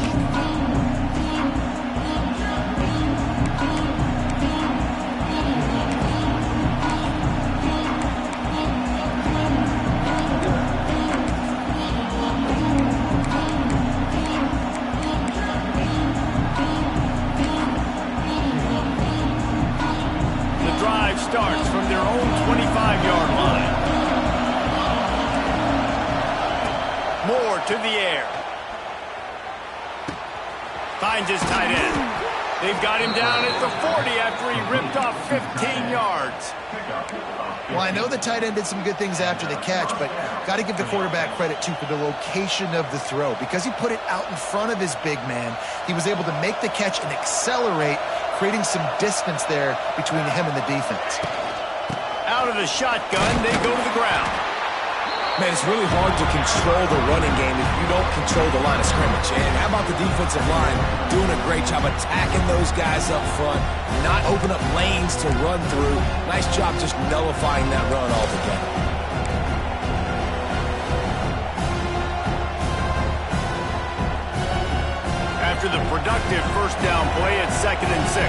Starts from their own 25-yard line. Moore to the air. Finds his tight end. They've got him down at the 40 after he ripped off 15 yards. Well, I know the tight end did some good things after the catch, but got to give the quarterback credit, too, for the location of the throw. Because he put it out in front of his big man, he was able to make the catch and accelerate, creating some distance there between him and the defense. Out of the shotgun, they go to the ground. Man, it's really hard to control the running game if you don't control the line of scrimmage. And how about the defensive line doing a great job attacking those guys up front, not open up lanes to run through. Nice job just nullifying that run altogether. After the productive first down play, it's 2nd and 6.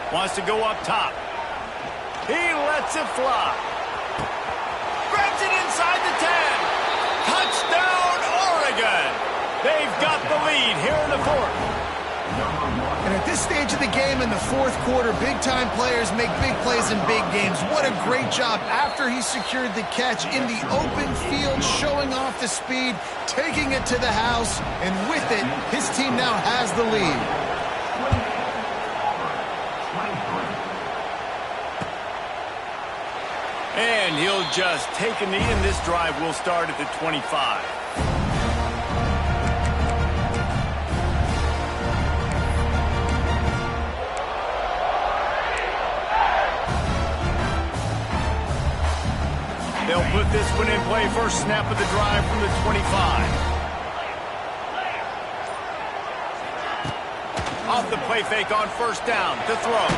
Wants to go up top. He lets it fly. Grabs it inside the 10. Touchdown, Oregon. They've got the lead here in the 4th. And at this stage of the game in the 4th quarter, big-time players make big plays in big games. What a great job after he secured the catch in the open field, showing off the speed, taking it to the house, and with it, his team now has the lead. And he'll just take a knee, and this drive will start at the 25. They'll put this one in play. First snap of the drive from the 25. Off the play fake on first down to throw.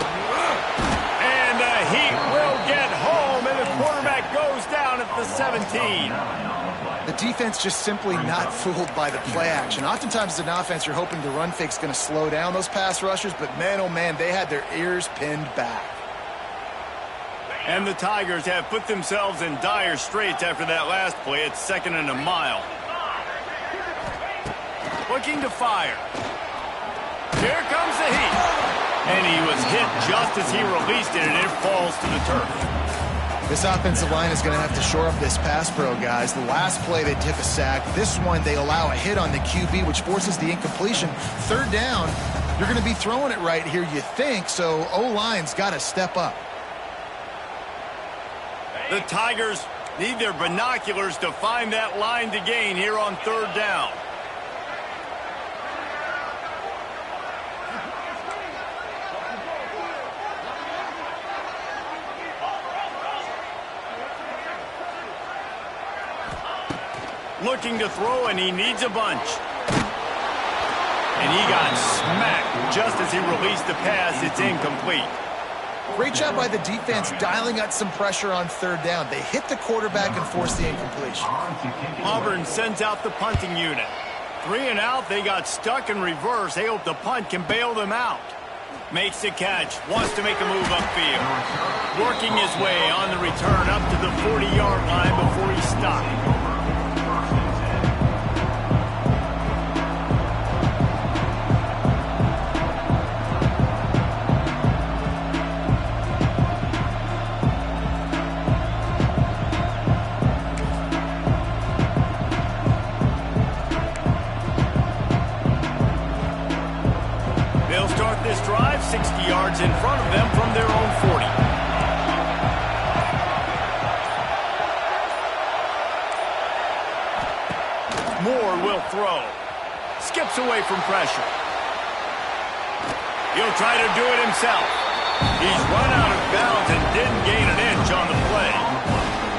And the Heat will get home, and the quarterback goes down at the 17. The defense just simply not fooled by the play action. Oftentimes as an offense, you're hoping the run fake's going to slow down those pass rushers, but man, oh man, they had their ears pinned back. And the Tigers have put themselves in dire straits after that last play. It's 2nd and a mile. Looking to fire. Here comes the Heat. And he was hit just as he released it, and it falls to the turf. This offensive line is going to have to shore up this pass pro, guys. The last play they took a sack. This one they allow a hit on the QB, which forces the incompletion. 3rd down, you're going to be throwing it right here, you think, so O-line's got to step up. The Tigers need their binoculars to find that line to gain here on 3rd down. Looking to throw, and he needs a bunch. And he got smacked just as he released the pass. It's incomplete. Great job by the defense dialing out some pressure on 3rd down. They hit the quarterback and forced the incompletion. Auburn sends out the punting unit. 3 and out, they got stuck in reverse. They hope the punt can bail them out. Makes the catch, wants to make a move upfield. Working his way on the return up to the 40-yard line before he stopped. This drive 60 yards in front of them from their own 40. Moore will throw. Skips away from pressure. He'll try to do it himself. He's run out of bounds and didn't gain an inch on the play.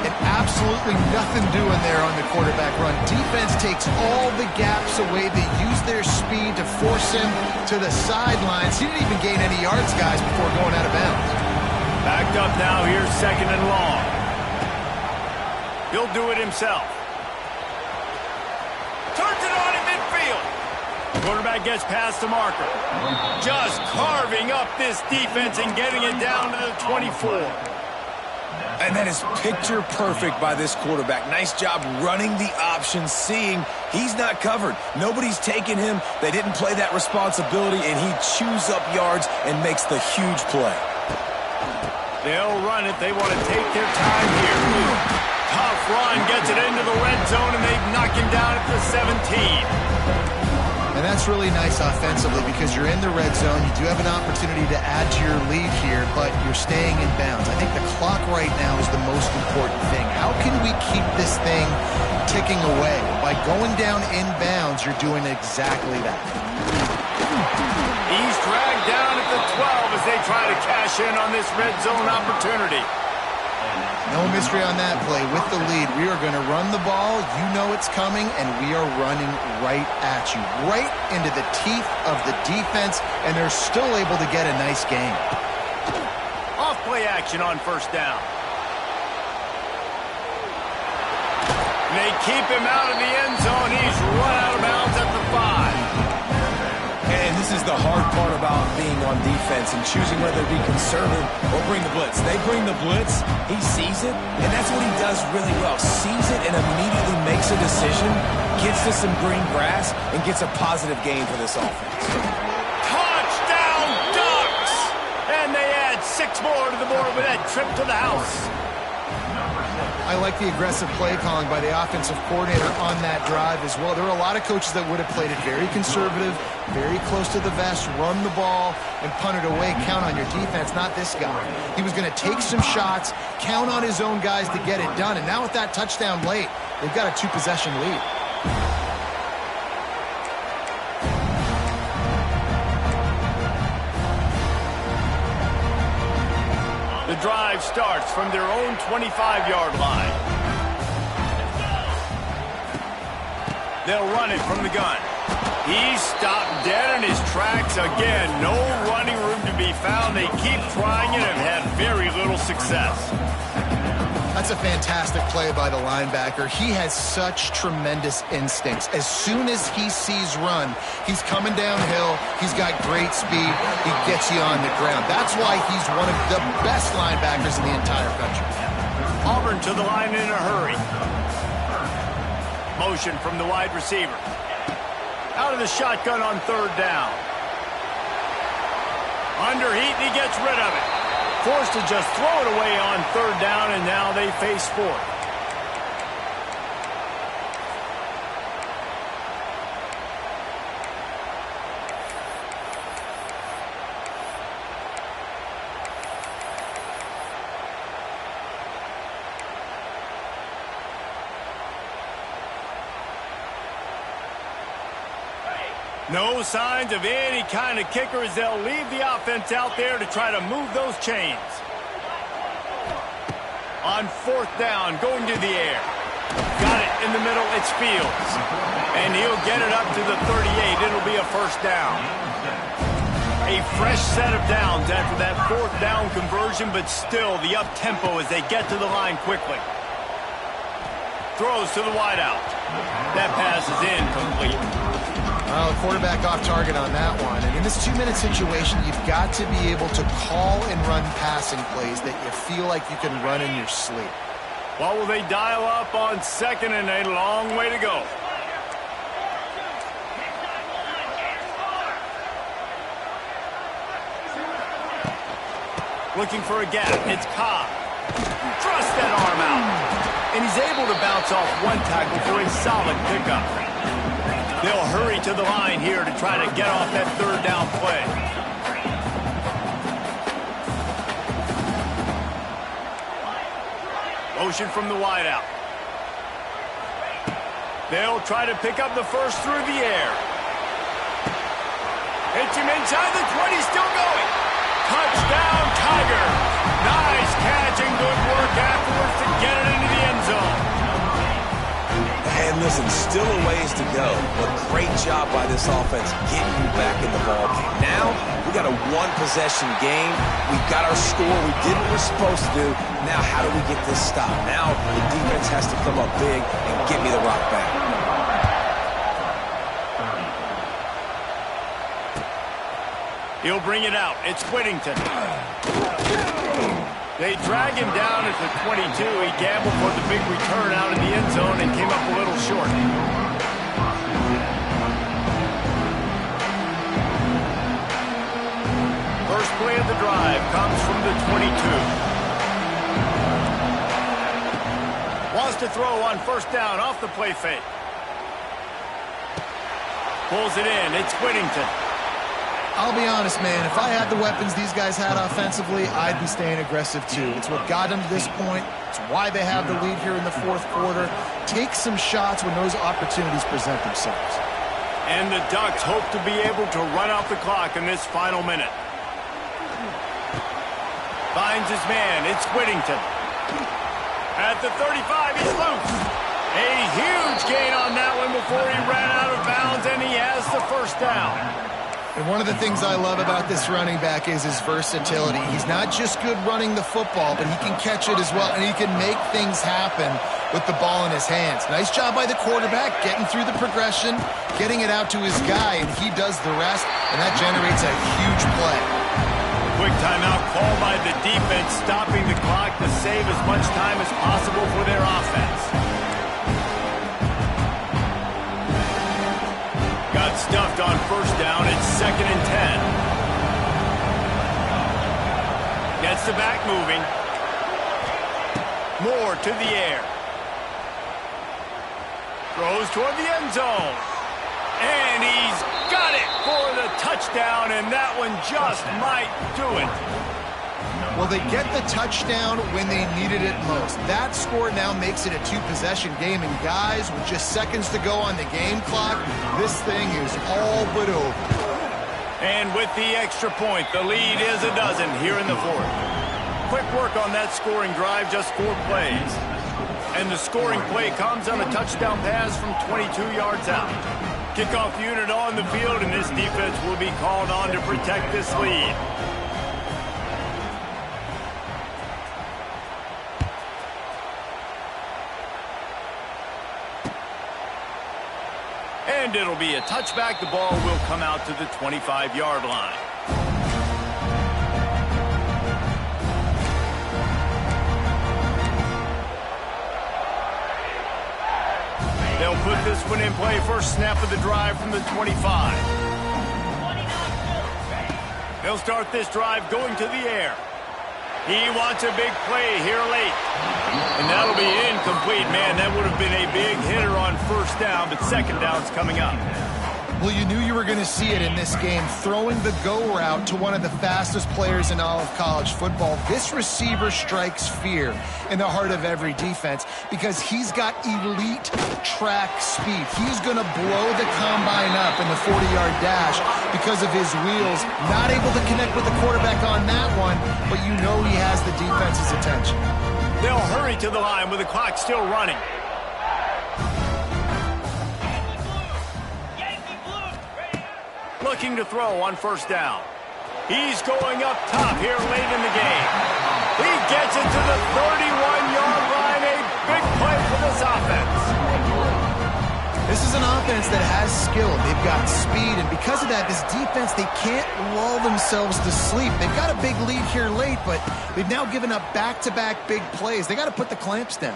And absolutely nothing doing there on the quarterback run. Defense takes all the gaps away. They use their speed to force him to the sidelines. He didn't even gain any yards, guys, before going out of bounds. Backed up now. Here's 2nd and long. He'll do it himself. Turns it on in midfield. Quarterback gets past the marker. Just carving up this defense and getting it down to the 24. And that is picture perfect by this quarterback. Nice job running the option, seeing he's not covered. Nobody's taking him. They didn't play that responsibility, and he chews up yards and makes the huge play. They'll run it. They want to take their time here. Tough run, gets it into the red zone, and they knock him down at the 17. And And that's really nice offensively because you're in the red zone. You do have an opportunity to add to your lead here, but you're staying in bounds. I think the clock right now is the most important thing. How can we keep this thing ticking away? By going down in bounds, you're doing exactly that. He's dragged down at the 12 as they try to cash in on this red zone opportunity. No mystery on that play. With the lead, we are going to run the ball. You know it's coming, and we are running right at you, right into the teeth of the defense, and they're still able to get a nice gain. Off-play action on first down. They keep him out of the end zone. He's run out of bounds at the 5. And this is the hard part about being on defense and choosing whether to be conservative or bring the blitz. They bring the blitz, he sees it, and that's what he does really well. Sees it and immediately makes a decision, gets to some green grass, and gets a positive gain for this offense. Touchdown, Ducks! And they add 6 more to the board with that trip to the house. I like the aggressive play calling by the offensive coordinator on that drive as well. There are a lot of coaches that would have played it very conservative, very close to the vest, run the ball, and punt it away. Count on your defense, not this guy. He was going to take some shots, count on his own guys to get it done. And now with that touchdown late, they've got a 2-possession lead. The drive starts from their own 25-yard line. They'll run it from the gun. He's stopped dead in his tracks again. No running room to be found. They keep trying it and have had very little success. That's a fantastic play by the linebacker. He has such tremendous instincts. As soon as he sees run, he's coming downhill. He's got great speed. He gets you on the ground. That's why he's one of the best linebackers in the entire country. Auburn to the line in a hurry. Motion from the wide receiver. Out of the shotgun on third down. Under heat, and he gets rid of it. Forced to just throw it away on third down, and now they face fourth. No signs of any kind of kicker as they'll leave the offense out there to try to move those chains. On fourth down, going to the air. Got it in the middle, it's Fields. And he'll get it up to the 38. It'll be a first down. A fresh set of downs after that fourth down conversion, but still the up-tempo as they get to the line quickly. Throws to the wideout. That pass is incomplete. Well, the quarterback off target on that one. And in this 2-minute situation, you've got to be able to call and run passing plays that you feel like you can run in your sleep. Well, will they dial up on second and a long way to go? Looking for a gap. It's Cobb. Thrust that arm out. And he's able to bounce off one tackle for a solid pickup. They'll hurry to the line here to try to get off that third down play. Motion from the wideout. They'll try to pick up the first through the air. Hits him inside the 20, still going. Touchdown, Tigers. Nice catch and good work afterwards to get it into the end zone. And listen, still a ways to go, but great job by this offense getting you back in the ballgame. Now, we got a one-possession game. We've got our score. We did what we're supposed to do. Now, how do we get this stop? Now, the defense has to come up big and get me the rock back. He'll bring it out. It's Whittington. They drag him down at the 22. He gambled for the big return out in the end zone and came up a little short. First play of the drive comes from the 22. Wants to throw on first down off the play fake. Pulls it in. It's Whittington. I'll be honest, man. If I had the weapons these guys had offensively, I'd be staying aggressive too. It's what got them to this point. It's why they have the lead here in the fourth quarter. Take some shots when those opportunities present themselves. And the Ducks hope to be able to run out the clock in this final minute. Finds his man. It's Whittington. At the 35, he's loose. A huge gain on that one before he ran out of bounds, and he has the first down. And one of the things I love about this running back is his versatility. He's not just good running the football, but he can catch it as well, and he can make things happen with the ball in his hands. Nice job by the quarterback, getting through the progression, getting it out to his guy, and he does the rest, and that generates a huge play. Quick timeout called by the defense, stopping the clock to save as much time as possible for their offense. Got stuffed on first down. It's 2nd and 10. Gets the back moving. Moore to the air. Throws toward the end zone. And he's got it for the touchdown, and that one just might do it. Well, they get the touchdown when they needed it most. That score now makes it a two-possession game, and guys, with just seconds to go on the game clock, this thing is all but over. And with the extra point, the lead is a dozen here in the fourth. Quick work on that scoring drive, just 4 plays. And the scoring play comes on a touchdown pass from 22 yards out. Kickoff unit on the field, and this defense will be called on to protect this lead. And it'll be a touchback. The ball will come out to the 25-yard line. They'll put this one in play. First snap of the drive from the 25. They'll start this drive going to the air. He wants a big play here late. And that'll be incomplete. Man, that would have been a big hitter on first down, but second down's coming up. Well, you knew you were going to see it in this game, throwing the go route to one of the fastest players in all of college football. This receiver strikes fear in the heart of every defense because he's got elite track speed. He's going to blow the combine up in the 40-yard dash because of his wheels. Not able to connect with the quarterback on that one, but you know he has the defense's attention. They'll hurry to the line with the clock still running. Looking to throw on first down. He's going up top here late in the game. He gets it to the 31-yard line. A big play for this offense. This is an offense that has skill. They've got speed, and because of that, this defense, they can't lull themselves to sleep. They've got a big lead here late, but they've now given up back-to-back big plays. They got to put the clamps down.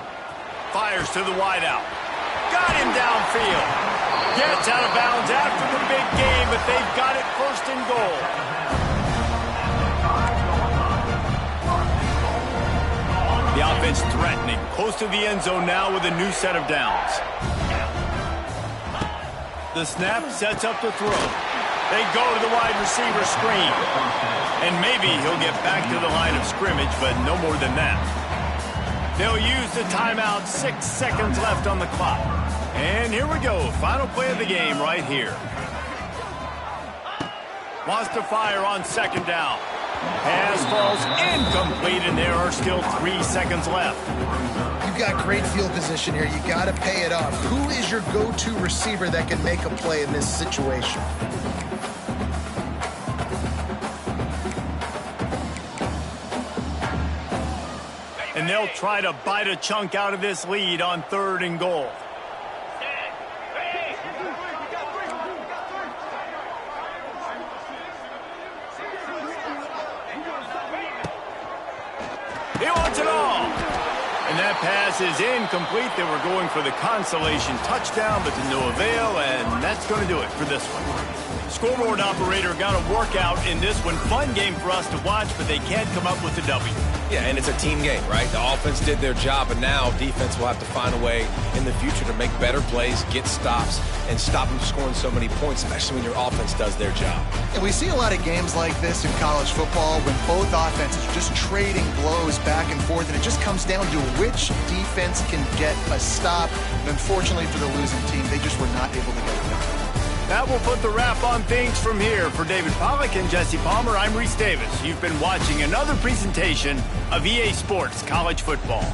Fires to the wideout. Got him downfield. Gets out of bounds after the big game, but they've got it first and goal. The offense threatening. Close to the end zone now with a new set of downs. The snap sets up the throw. They go to the wide receiver screen. And maybe he'll get back to the line of scrimmage, but no more than that. They'll use the timeout. 6 seconds left on the clock. And here we go. Final play of the game right here. Wants to fire on second down. Pass falls incomplete, and there are still 3 seconds left. You've got great field position here. You got to pay it off. Who is your go-to receiver that can make a play in this situation? And they'll try to bite a chunk out of this lead on 3rd and goal. He wants it all. And that pass is incomplete. They were going for the consolation touchdown, but to no avail, and that's going to do it for this one. Scoreboard operator got a workout in this one. Fun game for us to watch, but they can't come up with the W. Yeah, and it's a team game, right? The offense did their job, and now defense will have to find a way in the future to make better plays, get stops, and stop them scoring so many points, especially when your offense does their job. And we see a lot of games like this in college football when both offenses are just trading blows back and forth, and it just comes down to which defense can get a stop. And unfortunately for the losing team, they just were not able to get it done. That will put the wrap on things from here. For David Pollack and Jesse Palmer, I'm Reese Davis. You've been watching another presentation of EA Sports College Football.